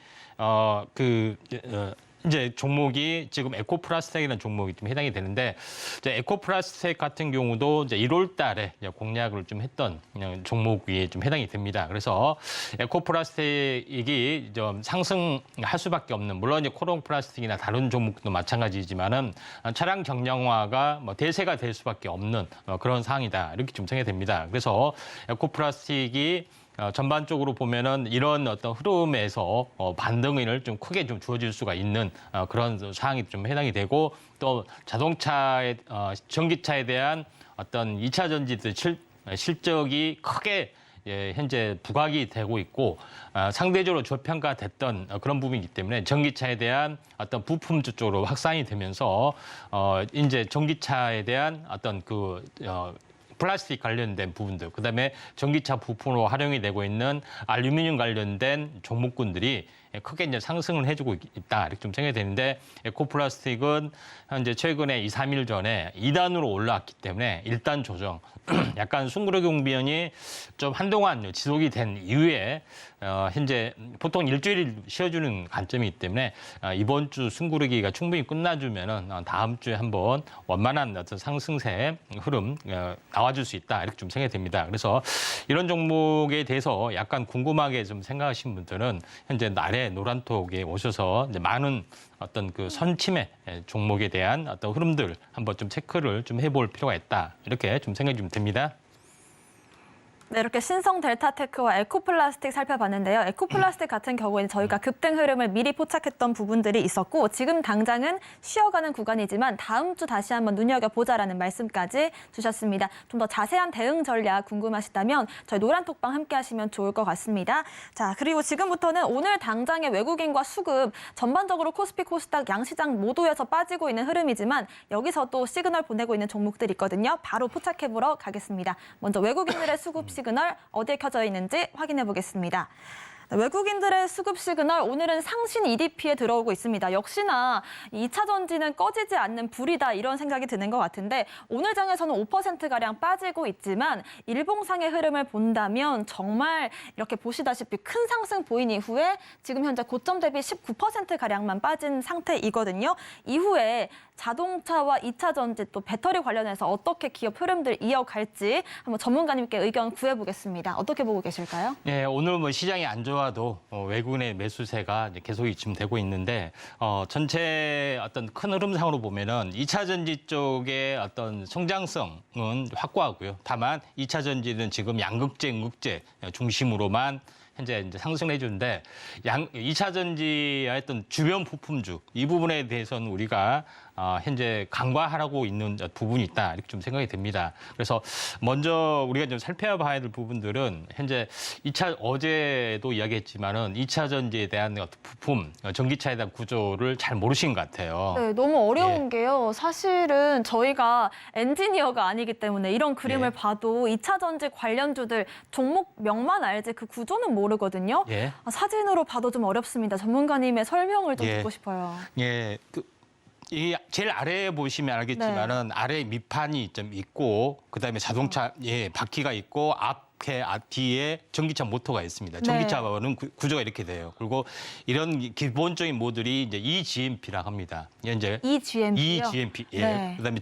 이제 종목이 지금 에코플라스틱이라는 종목이 좀 해당이 되는데 이제 에코플라스틱 같은 경우도 이제 1월 달에 공략을 좀 했던 종목이 좀 해당이 됩니다. 그래서 에코플라스틱이 좀 상승할 수밖에 없는 물론 이제 코롱플라스틱이나 다른 종목도 마찬가지지만은 차량 정량화가 대세가 될 수밖에 없는 그런 상황이다 이렇게 좀 생각이 됩니다. 그래서 에코플라스틱이 전반적으로 보면은 이런 어떤 흐름에서 반등을 좀 크게 좀 주어질 수가 있는 그런 상황이 좀 해당이 되고 또 자동차의 전기차에 대한 어떤 2차 전지들 실적이 크게 현재 부각이 되고 있고 상대적으로 저평가됐던 그런 부분이기 때문에 전기차에 대한 어떤 부품주 쪽으로 확산이 되면서 이제 전기차에 대한 어떤 플라스틱 관련된 부분들, 그다음에 전기차 부품으로 활용이 되고 있는 알루미늄 관련된 종목군들이 크게 이제 상승을 해주고 있다 이렇게 좀 생각이 되는데 에코플라스틱은 현재 최근에 2, 3일 전에 2단으로 올라왔기 때문에 1단 조정, 약간 숨고르기 국면이 좀 한동안 지속이 된 이후에 현재 보통 일주일 쉬어주는 관점이기 때문에 이번 주 숨고르기가 충분히 끝나주면은 다음 주에 한번 원만한 어떤 상승세 흐름 나와. 도와줄 수 있다 이렇게 좀 생각이 됩니다. 그래서 이런 종목에 대해서 약간 궁금하게 좀 생각하신 분들은 현재 아래 노란톡에 오셔서 이제 많은 어떤 그 선침해 종목에 대한 어떤 흐름들 한번 좀 체크를 좀 해볼 필요가 있다 이렇게 좀 생각이 좀 듭니다. 네, 이렇게 신성 델타테크와 에코플라스틱 살펴봤는데요. 에코플라스틱 같은 경우에는 저희가 급등 흐름을 미리 포착했던 부분들이 있었고 지금 당장은 쉬어가는 구간이지만 다음 주 다시 한번 눈여겨보자라는 말씀까지 주셨습니다. 좀 더 자세한 대응 전략 궁금하시다면 저희 노란톡방 함께 하시면 좋을 것 같습니다. 자, 그리고 지금부터는 오늘 당장의 외국인과 수급 전반적으로 코스피, 코스닥 양시장 모두에서 빠지고 있는 흐름이지만 여기서도 시그널 보내고 있는 종목들이 있거든요. 바로 포착해보러 가겠습니다. 먼저 외국인들의 수급 시그널 어디에 켜져 있는지 확인해 보겠습니다. 외국인들의 수급 시그널 오늘은 상신 EDP에 들어오고 있습니다. 역시나 2차 전지는 꺼지지 않는 불이다 이런 생각이 드는 것 같은데 오늘 장에서는 5%가량 빠지고 있지만 일봉상의 흐름을 본다면 정말 이렇게 보시다시피 큰 상승 보인 이후에 지금 현재 고점 대비 19%가량만 빠진 상태이거든요. 이후에 자동차와 2차 전지 또 배터리 관련해서 어떻게 기업 흐름들 이어갈지 한번 전문가님께 의견 구해보겠습니다. 어떻게 보고 계실까요? 예, 오늘 뭐 시장이 안 좋아도 외국인의 매수세가 이제 계속 지금 되고 있는데 전체 어떤 큰 흐름상으로 보면은 2차 전지 쪽의 어떤 성장성은 확고하고요. 다만 2차 전지는 지금 양극재, 음극재 중심으로만 현재 이제 상승해 주는데 2차 전지의 어떤 주변 부품주 이 부분에 대해서는 우리가 현재 간과하라고 있는 부분이 있다 이렇게 좀 생각이 됩니다. 그래서 먼저 우리가 좀 살펴봐야 될 부분들은 현재 어제도 이야기했지만은 2차 전지에 대한 어떤 부품 전기차에 대한 구조를 잘 모르신 것 같아요. 네, 너무 어려운 예. 게요. 사실은 저희가 엔지니어가 아니기 때문에 이런 그림을 예. 봐도 2차 전지 관련주들 종목명만 알지 그 구조는 모르거든요. 예. 사진으로 봐도 좀 어렵습니다. 전문가님의 설명을 좀 예. 듣고 싶어요. 예, 이 제일 아래에 보시면 알겠지만은 아래 밑판이 좀 있고 그다음에 자동차 바퀴가 있고 뒤에 전기차 모터가 있습니다. 전기차는 구조가 이렇게 돼요. 그리고 이런 기본적인 모듈이 이제 eGMP라고 합니다. 이제 eGMP요? eGMP. 예. 네. 그다음에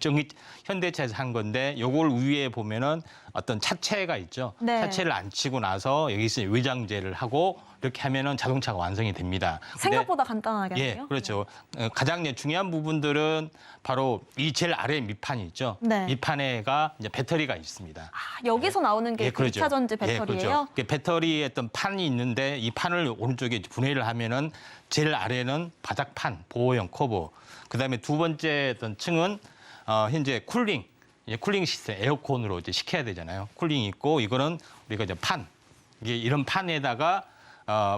현대차에서 한 건데 요걸 위에 보면은 어떤 차체가 있죠. 네. 차체를 앉히고 나서 여기서 외장재를 하고 이렇게 하면은 자동차가 완성이 됩니다. 근데 생각보다 간단하겠네요. 예, 그렇죠. 가장 중요한 부분들은 바로 이 제일 아래 밑판이 있죠. 네. 밑판에가 이제 배터리가 있습니다. 아, 여기서 나오는 게 그 그렇죠. 2차 전지 예, 배터리예요? 그렇죠. 배터리에 어떤 판이 있는데 이 판을 오른쪽에 분해를 하면은 제일 아래는 바닥판, 보호형 커버. 그다음에 두 번째 어떤 층은 현재 쿨링 시스템, 에어컨으로 이제 식혀야 되잖아요. 쿨링이 있고 이거는 우리가 이제 이게 이런 판에다가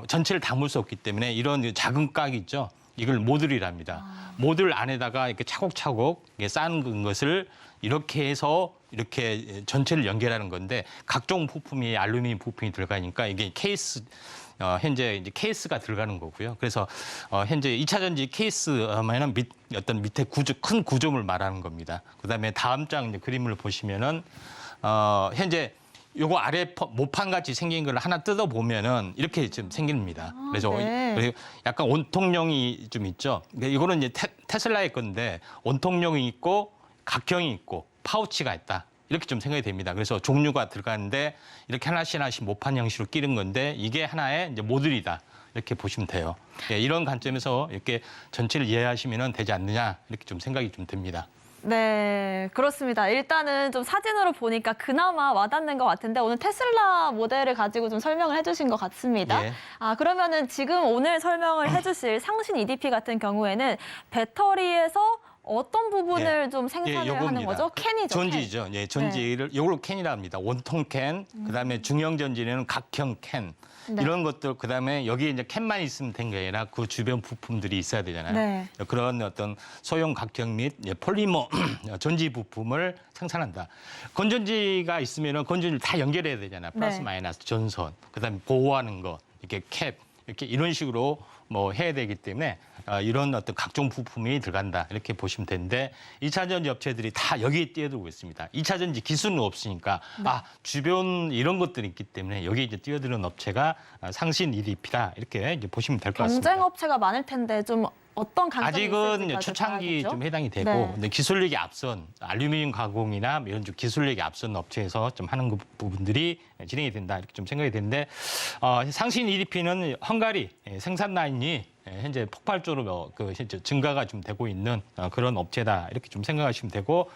전체를 담을 수 없기 때문에 이런 작은 각이 있죠. 이걸 모듈이랍니다. 모듈 안에다가 이렇게 차곡차곡 쌓은 것을 이렇게 해서 이렇게 전체를 연결하는 건데 각종 부품이 알루미늄 부품이 들어가니까 이게 현재 이제 케이스가 들어가는 거고요. 그래서 현재 2차 전지 케이스 하면은 어떤 밑에 큰 구조물 말하는 겁니다. 그다음에 다음 장 이제 그림을 보시면은 현재 요거 아래 모판 같이 생긴 걸 하나 뜯어 보면은 이렇게 좀 생깁니다. 그래서 네. 약간 원통형이 좀 있죠. 이거는 이제 테슬라의 건데 원통형이 있고 각형이 있고 파우치가 있다. 이렇게 좀 생각이 됩니다. 그래서 종류가 들어가는데 이렇게 하나씩 모판 형식으로 끼는 건데 이게 하나의 이제 모듈이다. 이렇게 보시면 돼요. 예, 이런 관점에서 이렇게 전체를 이해하시면 되지 않느냐 이렇게 좀 생각이 좀 듭니다. 네, 그렇습니다. 일단은 좀 사진으로 보니까 그나마 와닿는 것 같은데 오늘 테슬라 모델을 가지고 좀 설명을 해주신 것 같습니다. 예. 그러면은 지금 오늘 설명을 해주실 상신 EDP 같은 경우에는 배터리에서 어떤 부분을 좀 생산을 하는 요겁니다. 거죠? 캔이죠. 전지죠. 예, 전지를 이걸로 캔이라 합니다. 원통 캔, 그다음에 중형 전지는 각형 캔. 네. 이런 것들 그다음에 여기 이제 캔만 있으면 된 게 아니라 그 주변 부품들이 있어야 되잖아요. 네. 그런 어떤 소형 각형 및 폴리머 전지 부품을 생산한다. 건전지가 있으면은 건전지를 다 연결해야 되잖아요. 플러스 네. 마이너스 전선. 그다음에 보호하는 거. 이렇게 캡 이렇게 이런 식으로 뭐 해야 되기 때문에 이런 어떤 각종 부품이 들어간다 이렇게 보시면 되는데 2차 전지 업체들이 다 여기에 뛰어들고 있습니다. 2차 전지 기술은 없으니까 주변 이런 것들이 있기 때문에 여기에 이제 뛰어드는 업체가 상신 EDP다 이렇게 이제 보시면 될 것 같습니다. 경쟁 업체가 많을 텐데 좀 어떤 강점이 아직은 있을지까지 초창기 봐야겠죠? 좀 해당이 되고 네. 근데 기술력이 앞선 알루미늄 가공이나 이런 좀 기술력이 앞선 업체에서 좀 하는 그 부분들이 진행이 된다 이렇게 좀 생각이 되는데 상신 EDP는 헝가리 생산 라인이 현재 폭발적으로 그 현재 증가가 좀 되고 있는 그런 업체다 이렇게 좀 생각하시면 되고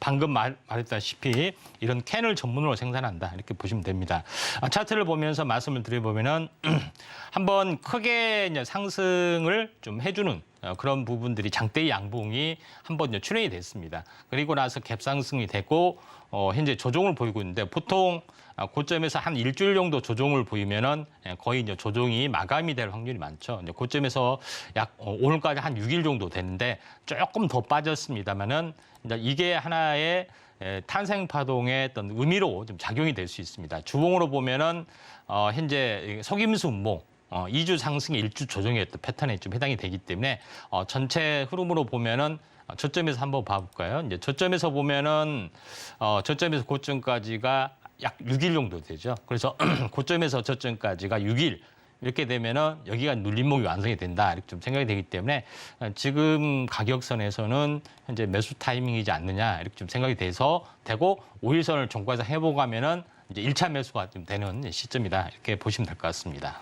방금 말했다시피 이런 캔을 전문으로 생산한다 이렇게 보시면 됩니다. 차트를 보면서 말씀을 드려보면은 한번 크게 이제 상승을 좀 해주는 그런 부분들이 장대의 양봉이 한번 출현이 됐습니다. 그리고 나서 갭상승이 되고 현재 조정을 보이고 있는데 보통 고점에서 한 일주일 정도 조정을 보이면은 거의 이제 조정이 마감이 될 확률이 많죠. 이제 고점에서 약 오늘까지 한 6일 정도 됐는데 조금 더 빠졌습니다만은 이제 이게 하나의 탄생 파동의 어떤 의미로 좀 작용이 될 수 있습니다. 주봉으로 보면은 현재 속임수 운봉 2주 상승 1주 조정의 어떤 패턴에 좀 해당이 되기 때문에 전체 흐름으로 보면은 저점에서 한번 봐볼까요? 이제 저점에서 보면은 저점에서 고점까지가 약 6일 정도 되죠. 그래서 고점에서 저점까지가 6일 이렇게 되면은 여기가 눌림목이 완성이 된다 이렇게 좀 생각이 되기 때문에 지금 가격선에서는 현재 매수 타이밍이지 않느냐 이렇게 좀 생각이 되고 5일선을 종가에서 해보가면은 이제 1차 매수가 좀 되는 시점이다 이렇게 보시면 될 것 같습니다.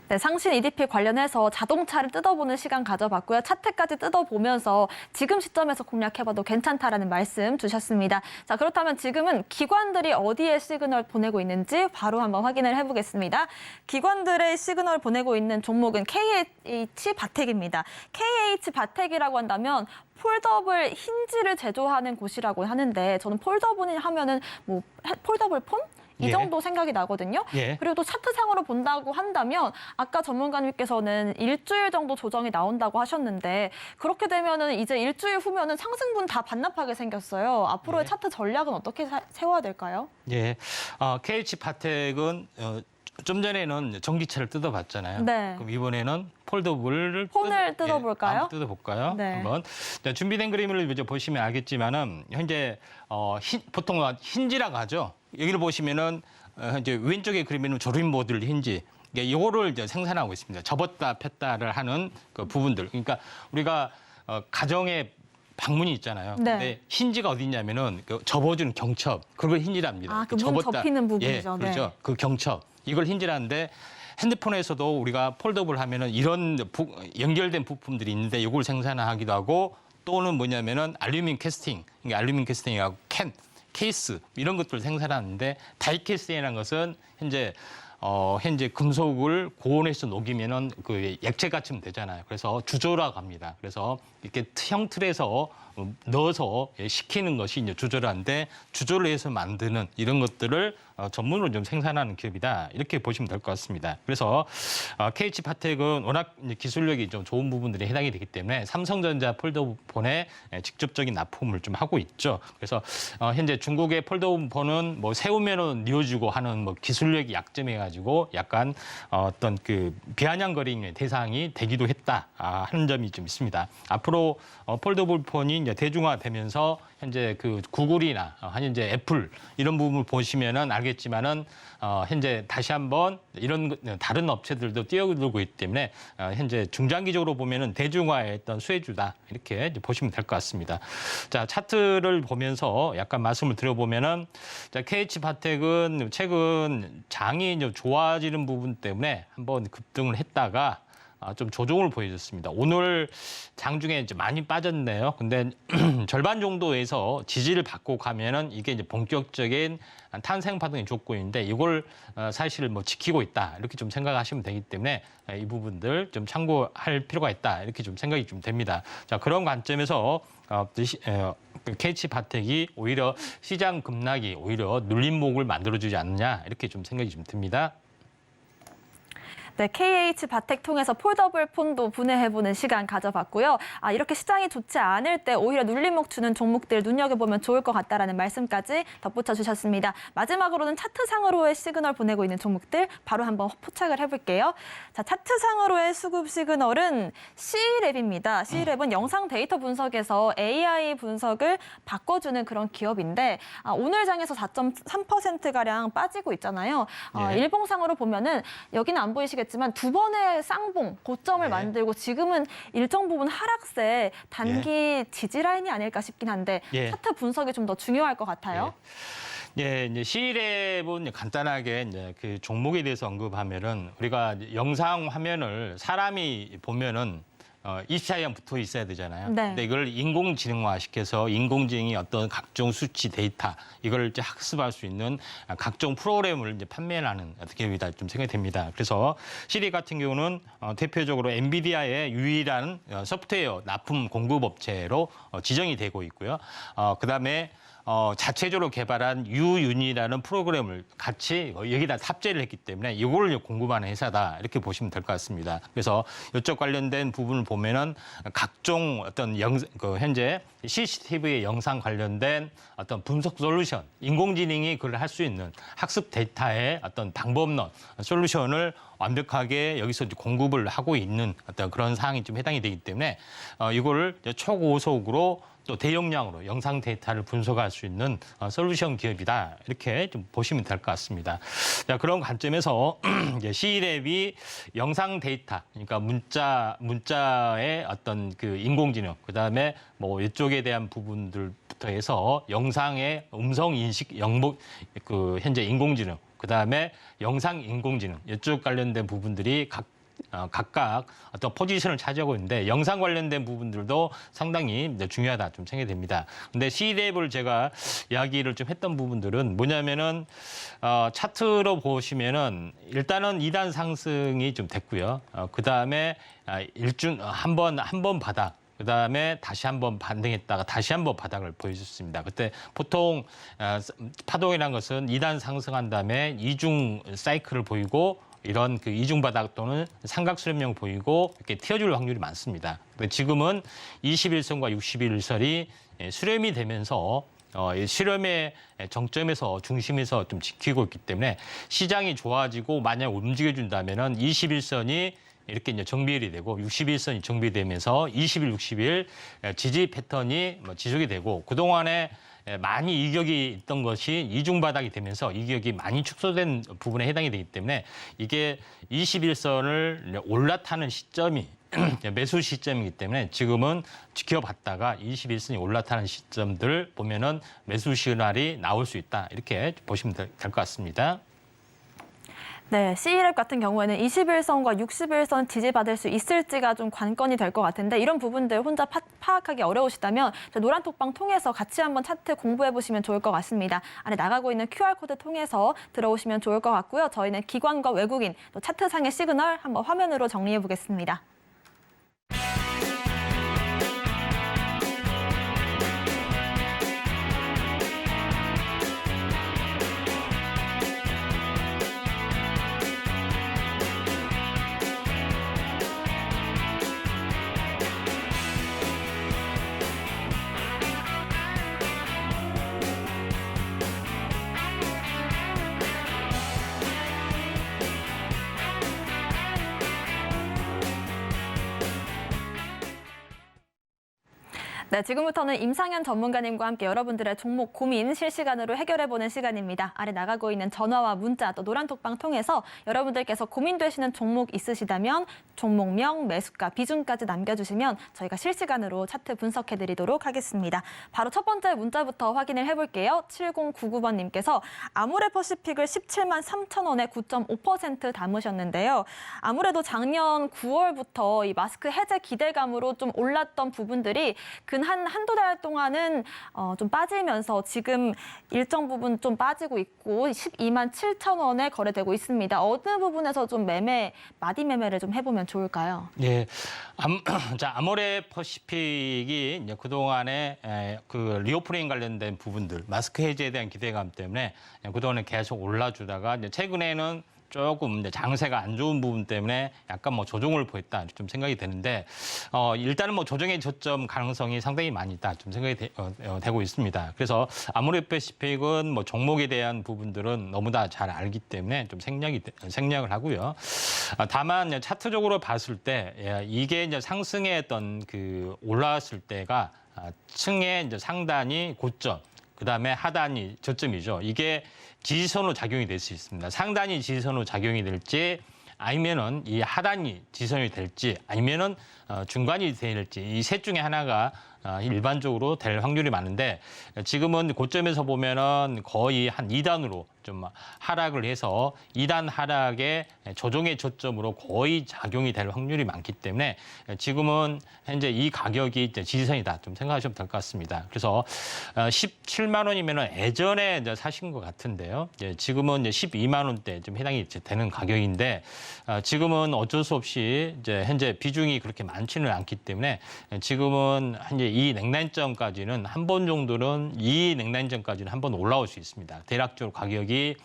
네, 상신 EDP 관련해서 자동차를 뜯어보는 시간 가져봤고요. 차트까지 뜯어보면서 지금 시점에서 공략해봐도 괜찮다라는 말씀 주셨습니다. 자, 그렇다면 지금은 기관들이 어디에 시그널 보내고 있는지 바로 한번 확인을 해보겠습니다. 기관들의 시그널 보내고 있는 종목은 KH 바텍입니다. KH 바텍이라고 한다면 폴더블 힌지를 제조하는 곳이라고 하는데 저는 폴더블 하면은 뭐 폴더블 폰? 이 예. 정도 생각이 나거든요. 예. 그리고 또 차트상으로 본다고 한다면 아까 전문가님께서는 일주일 정도 조정이 나온다고 하셨는데 그렇게 되면은 이제 일주일 후면은 상승분 다 반납하게 생겼어요. 앞으로의 예. 차트 전략은 어떻게 세워야 될까요? 예, KH 바텍은 좀 전에는 전기차를 뜯어봤잖아요. 네. 그럼 이번에는 폴더블을 폰을 뜯어볼까요? 한번 뜯어볼까요? 네. 한번 자, 준비된 그림을 이제 보시면 알겠지만은 현재 보통 힌지라고 하죠. 여기를 보시면은 이제 왼쪽에 그림에는 조립 모듈 힌지. 이거를 이제 생산하고 있습니다. 접었다 폈다를 하는 그 부분들. 그러니까 우리가 가정에 방문이 있잖아요. 네. 근데 힌지가 어디 있냐면은 그 접어주는 경첩. 그걸 힌지랍니다. 아, 그 문 접히는 부분이죠. 예, 그렇죠. 네. 그 경첩. 이걸 힌지라는데 핸드폰에서도 우리가 폴더블 하면은 이런 연결된 부품들이 있는데 이걸 생산하기도 하고 또는 뭐냐면은 알루미늄 캐스팅. 그러니까 알루미늄 캐스팅하고 케이스 이런 것들을 생산하는데 다이캐스팅이라는 것은 현재 금속을 고온에서 녹이면은 그 액체같이 되잖아요. 그래서 주조라고 합니다. 그래서 이렇게 형틀에서 넣어서 식히는 것이 이제 주조라는데 주조를 해서 만드는 이런 것들을 전문으로 좀 생산하는 기업이다. 이렇게 보시면 될 것 같습니다. 그래서 KH 바텍은 워낙 기술력이 좀 좋은 부분들이 해당이 되기 때문에 삼성전자 폴더폰에 직접적인 납품을 좀 하고 있죠. 그래서 현재 중국의 폴더폰은 뭐 세우면은 뉘어주고 하는 뭐 기술력이 약점해가지고 약간 어떤 그 비아냥거림의 대상이 되기도 했다 하는 점이 좀 있습니다. 앞으로 폴더블폰이 이제 대중화되면서 현재 그 구글이나 현재 애플 이런 부분을 보시면은 알겠지만은 현재 다시 한번 이런 다른 업체들도 뛰어들고 있기 때문에 현재 중장기적으로 보면은 대중화의 어떤 수혜주다 이렇게 이제 보시면 될 것 같습니다. 자 차트를 보면서 약간 말씀을 드려보면은 자 KH 바텍은 최근 장이 이제 좋아지는 부분 때문에 한번 급등을 했다가 좀 조정을 보여줬습니다. 오늘 장중에 이제 많이 빠졌네요. 근데 절반 정도에서 지지를 받고 가면은 이게 이제 본격적인 탄생 파동이 족구인데 이걸 사실 뭐 지키고 있다 이렇게 좀 생각하시면 되기 때문에 이 부분들 좀 참고할 필요가 있다 이렇게 좀 생각이 좀 됩니다. 자 그런 관점에서 KH 바텍이 오히려 시장 급락이 오히려 눌림목을 만들어주지 않느냐 이렇게 좀 생각이 좀 듭니다. 네, KH 바텍 통해서 폴더블 폰도 분해해보는 시간 가져봤고요. 이렇게 시장이 좋지 않을 때 오히려 눌림목 주는 종목들 눈여겨보면 좋을 것 같다라는 말씀까지 덧붙여 주셨습니다. 마지막으로는 차트상으로의 시그널 보내고 있는 종목들 바로 한번 포착을 해볼게요. 자, 차트상으로의 수급 시그널은 C랩입니다. C랩은 영상 데이터 분석에서 AI 분석을 바꿔주는 그런 기업인데 오늘 장에서 4.3%가량 빠지고 있잖아요. 예. 일봉상으로 보면은 여기는 안 보이시겠지만 아시겠지만 두 번의 쌍봉, 고점을 네. 만들고 지금은 일정 부분 하락세 단기 지지 라인이 아닐까 싶긴 한데 예. 차트 분석이 좀 더 중요할 것 같아요. 예, 이제 C랩은 간단하게 이제 그 종목에 대해서 언급하면은 우리가 이제 영상 화면을 사람이 보면은 24시간 붙어 있어야 되잖아요. 네. 근데 이걸 인공지능화 시켜서 인공지능이 어떤 각종 수치 데이터 이걸 이제 학습할 수 있는 각종 프로그램을 이제 판매하는 기업이다 좀 생각이 됩니다. 그래서 C랩 같은 경우는 대표적으로 엔비디아의 유일한 소프트웨어 납품 공급 업체로 지정이 되고 있고요. 그다음에 자체적으로 개발한 유윤이라는 프로그램을 같이 여기다 탑재를 했기 때문에 이걸 공급하는 회사다 이렇게 보시면 될 것 같습니다. 그래서 이쪽 관련된 부분을 보면은 각종 어떤 현재 CCTV의 영상 관련된 어떤 분석 솔루션, 인공지능이 그걸 할 수 있는 학습 데이터의 어떤 방법론, 솔루션을 완벽하게 여기서 이제 공급을 하고 있는 어떤 그런 사항이 좀 해당이 되기 때문에 이거를 초고속으로 또 대용량으로 영상 데이터를 분석할 수 있는 솔루션 기업이다. 이렇게 좀 보시면 될 것 같습니다. 자, 그런 관점에서 이제 C랩이 영상 데이터, 그러니까 문자의 어떤 그 인공지능, 그다음에 뭐 이쪽에 대한 부분들부터 해서 영상의 음성 인식, 영목, 그 현재 인공지능, 그다음에 영상 인공지능 이쪽 관련된 부분들이 각각 어떤 포지션을 차지하고 있는데 영상 관련된 부분들도 상당히 중요하다 좀 생각이 됩니다. 근데 C랩을 제가 이야기를 좀 했던 부분들은 뭐냐면은 차트로 보시면은 일단은 2단 상승이 좀 됐고요. 그다음에 한 번 바닥. 그다음에 다시 한번 반등했다가 다시 한번 바닥을 보여줬습니다. 그때 보통 파동이라는 것은 2단 상승한 다음에 이중 사이클을 보이고 이런 그 이중 바닥 또는 삼각 수렴형 보이고 이렇게 튀어줄 확률이 많습니다. 근데 지금은 21선과 61선이 수렴이 되면서 실험의 정점에서 중심에서 좀 지키고 있기 때문에 시장이 좋아지고 만약 움직여준다면은 21선이 이렇게 이제 정비일이 되고 61선이 정비되면서 20일, 60일 지지 패턴이 지속이 되고 그동안에 많이 이격이 있던 것이 이중 바닥이 되면서 이격이 많이 축소된 부분에 해당이 되기 때문에 이게 21선을 올라타는 시점이 매수 시점이기 때문에 지금은 지켜봤다가 21선이 올라타는 시점들 보면은 매수 시그널이 나올 수 있다. 이렇게 보시면 될 것 같습니다. 네, C랩 같은 경우에는 21선과 61선 지지받을 수 있을지가 좀 관건이 될 것 같은데 이런 부분들 혼자 파악하기 어려우시다면 노란톡방 통해서 같이 한번 차트 공부해보시면 좋을 것 같습니다. 아래 나가고 있는 QR코드 통해서 들어오시면 좋을 것 같고요. 저희는 기관과 외국인, 또 차트상의 시그널 한번 화면으로 정리해보겠습니다. 네, 지금부터는 임상현 전문가님과 함께 여러분들의 종목 고민 실시간으로 해결해보는 시간입니다. 아래 나가고 있는 전화와 문자 또 노란톡방 통해서 여러분들께서 고민되시는 종목 있으시다면 종목명, 매수가, 비중까지 남겨주시면 저희가 실시간으로 차트 분석해드리도록 하겠습니다. 바로 첫 번째 문자부터 확인을 해볼게요. 7099번님께서 아모레퍼시픽을 17만 3천 원에 9.5% 담으셨는데요. 아무래도 작년 9월부터 이 마스크 해제 기대감으로 좀 올랐던 부분들이 한두 달 동안은 좀 빠지면서 지금 일정 부분 좀 빠지고 있고 12만 7천 원에 거래되고 있습니다. 어느 부분에서 좀 마디 매매를 좀 해보면 좋을까요? 예, 아모레퍼시픽이 이제 그동안에 그 리오프닝 관련된 부분들, 마스크 해제에 대한 기대감 때문에 그동안에 계속 올라주다가 이제 최근에는 조금 이제 장세가 안 좋은 부분 때문에 약간 뭐 조정을 보였다 좀 생각이 되는데 일단은 뭐 조정의 저점 가능성이 상당히 많이 있다 좀 생각이 되고 있습니다. 그래서 아모레퍼시픽은 뭐 종목에 대한 부분들은 너무 다 잘 알기 때문에 좀 생략을 하고요. 다만 차트적으로 봤을 때 이게 이제 상승의 어떤 그 올라왔을 때가 층의 이제 상단이 고점. 그다음에 하단이 저점이죠. 이게 지지선으로 작용이 될 수 있습니다. 상단이 지지선으로 작용이 될지 아니면은 이 하단이 지선이 될지 아니면은 중간이 될지 이 셋 중에 하나가 일반적으로 될 확률이 많은데 지금은 고점에서 보면은 거의 한 2단으로 좀 하락을 해서 2단 하락의 조정의 저점으로 거의 작용이 될 확률이 많기 때문에 지금은 현재 이 가격이 이제 지지선이다 좀 생각하시면 될 것 같습니다. 그래서 17만 원이면은 예전에 이제 사신 것 같은데요. 지금은 이제 12만 원대 좀 해당이 되는 가격인데 지금은 어쩔 수 없이 이제 현재 비중이 그렇게 많지는 않기 때문에 지금은 현재 이 냉난점까지는 한 번 정도는 이 냉난점까지는 한 번 올라올 수 있습니다. 대략적으로 가격이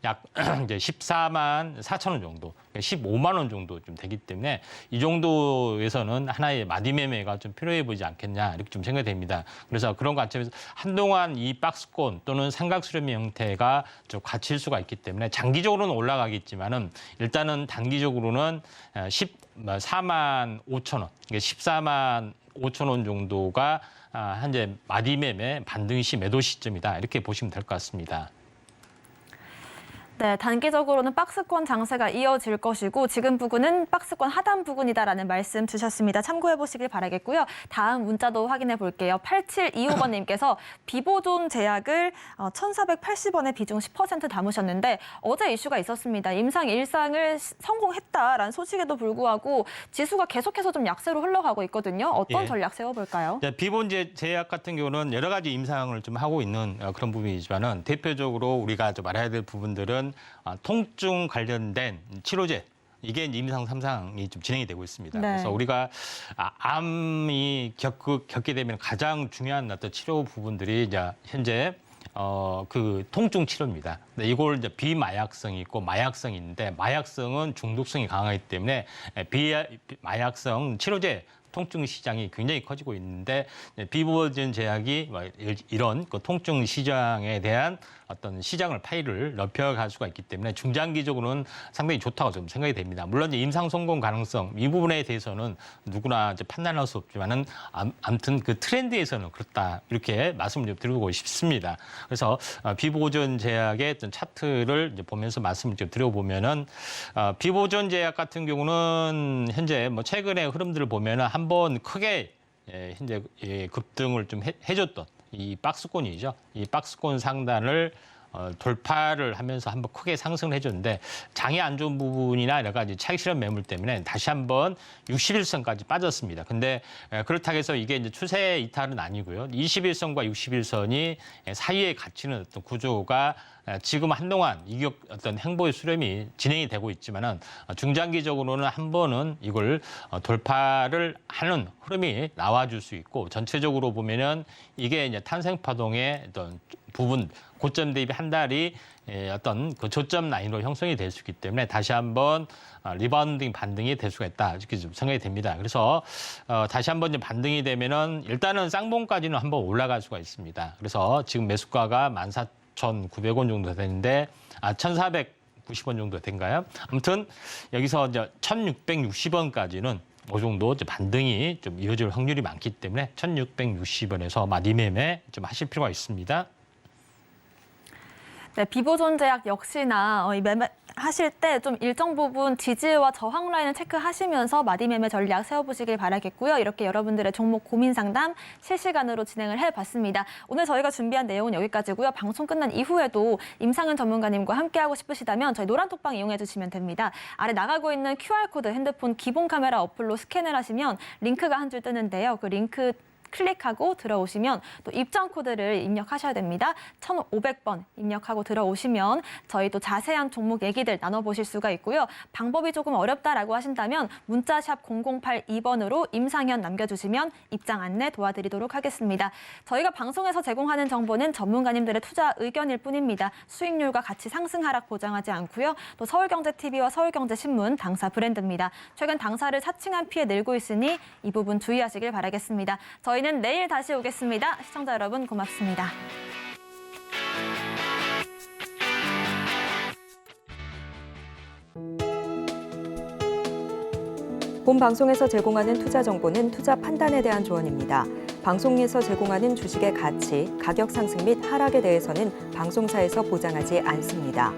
약 이제 14만 4천 원 정도, 15만 원 정도 좀 되기 때문에 이 정도에서는 하나의 마디 매매가 좀 필요해 보이지 않겠냐 이렇게 좀 생각이 됩니다. 그래서 그런 관점에서 한동안 이 박스권 또는 삼각수렴 형태가 좀 갇힐 수가 있기 때문에 장기적으로는 올라가겠지만은 일단은 단기적으로는 14만 5천 원, 14만 5천 원 정도가 현재 마디 매매 반등 시 매도 시점이다 이렇게 보시면 될 것 같습니다. 네, 단기적으로는 박스권 장세가 이어질 것이고 지금 부근은 박스권 하단 부근이다라는 말씀 주셨습니다. 참고해 보시길 바라겠고요. 다음 문자도 확인해 볼게요. 8725번님께서 비보존 제약을 1,480원에 비중 10% 담으셨는데 어제 이슈가 있었습니다. 임상 일상을 성공했다라는 소식에도 불구하고 지수가 계속해서 좀 약세로 흘러가고 있거든요. 어떤 전략 세워볼까요? 비본제 제약 같은 경우는 여러 가지 임상을 좀 하고 있는 그런 부분이지만은 대표적으로 우리가 좀 알아야 될 부분들은 통증 관련된 치료제 이게 임상 3상이 좀 진행이 되고 있습니다. 네. 그래서 우리가 암이 겪게 되면 가장 중요한 어떤 치료 부분들이 이제 현재 그 통증 치료입니다. 근데 이걸 이제 비마약성이 있고 마약성이 있는데 마약성은 중독성이 강하기 때문에 비마약성 치료제 통증 시장이 굉장히 커지고 있는데 비보존 제약이 이런 그 통증 시장에 대한 어떤 시장을 파이를 넓혀갈 수가 있기 때문에 중장기적으로는 상당히 좋다고 좀 생각이 됩니다. 물론 이제 임상 성공 가능성 이 부분에 대해서는 누구나 이제 판단할 수 없지만은 아무튼 그 트렌드에서는 그렇다 이렇게 말씀을 좀 드리고 싶습니다. 그래서 비보존 제약의 어떤 차트를 이제 보면서 말씀을 좀 드려보면은 비보존 제약 같은 경우는 현재 뭐 최근의 흐름들을 보면은 한번 크게 현재 급등을 좀 해줬던 이 박스권이죠. 이 박스권 상단을 돌파를 하면서 한번 크게 상승을 해줬는데 장이 안 좋은 부분이나 여러 가지 차익 실현 매물 때문에 다시 한번 61선까지 빠졌습니다. 근데 그렇다고 해서 이게 이제 추세 이탈은 아니고요. 21선과 61선이 사이에 갇히는 어떤 구조가 지금 한동안 이격 어떤 행보의 수렴이 진행이 되고 있지만은 중장기적으로는 한 번은 이걸 돌파를 하는 흐름이 나와줄 수 있고 전체적으로 보면은 이게 이제 탄생 파동의 어떤 부분 고점 대비 한 달이 어떤 그 저점 라인으로 형성이 될 수 있기 때문에 다시 한번 리바운딩 반등이 될 수가 있다 이렇게 좀 생각이 됩니다. 그래서 다시 한번 반등이 되면은 일단은 쌍봉까지는 한번 올라갈 수가 있습니다. 그래서 지금 매수가가 14,900원 정도 되는데 1,490원 정도 된가요? 아무튼 여기서 이제 1,660원까지는 그 정도 이제 반등이 좀 이어질 확률이 많기 때문에 1,660원에서 마디 매매 좀 하실 필요가 있습니다. 네, 비보존 제약 역시나 이 매매 하실 때 좀 일정 부분 지지와 저항 라인을 체크하시면서 마디 매매 전략 세워보시길 바라겠고요. 이렇게 여러분들의 종목 고민 상담 실시간으로 진행을 해봤습니다. 오늘 저희가 준비한 내용은 여기까지고요. 방송 끝난 이후에도 임상은 전문가님과 함께하고 싶으시다면 저희 노란톡방 이용해 주시면 됩니다. 아래 나가고 있는 QR코드 핸드폰 기본 카메라 어플로 스캔을 하시면 링크가 한 줄 뜨는데요. 그 링크 클릭하고 들어오시면 또 입장 코드를 입력하셔야 됩니다. 1,500번 입력하고 들어오시면 저희 또 자세한 종목 얘기들 나눠보실 수가 있고요. 방법이 조금 어렵다라고 하신다면 문자샵 0082번으로 임상현 남겨주시면 입장 안내 도와드리도록 하겠습니다. 저희가 방송에서 제공하는 정보는 전문가님들의 투자 의견일 뿐입니다. 수익률과 가치 상승 하락 보장하지 않고요. 또 서울경제TV와 서울경제신문 당사 브랜드입니다. 최근 당사를 사칭한 피해 늘고 있으니 이 부분 주의하시길 바라겠습니다. 저희는 내일 다시 오겠습니다. 시청자 여러분 고맙습니다. 본 방송에서 제공하는 투자 정보는 투자 판단에 대한 조언입니다. 방송에서 제공하는 주식의 가치, 가격 상승 및 하락에 대해서는 방송사에서 보장하지 않습니다.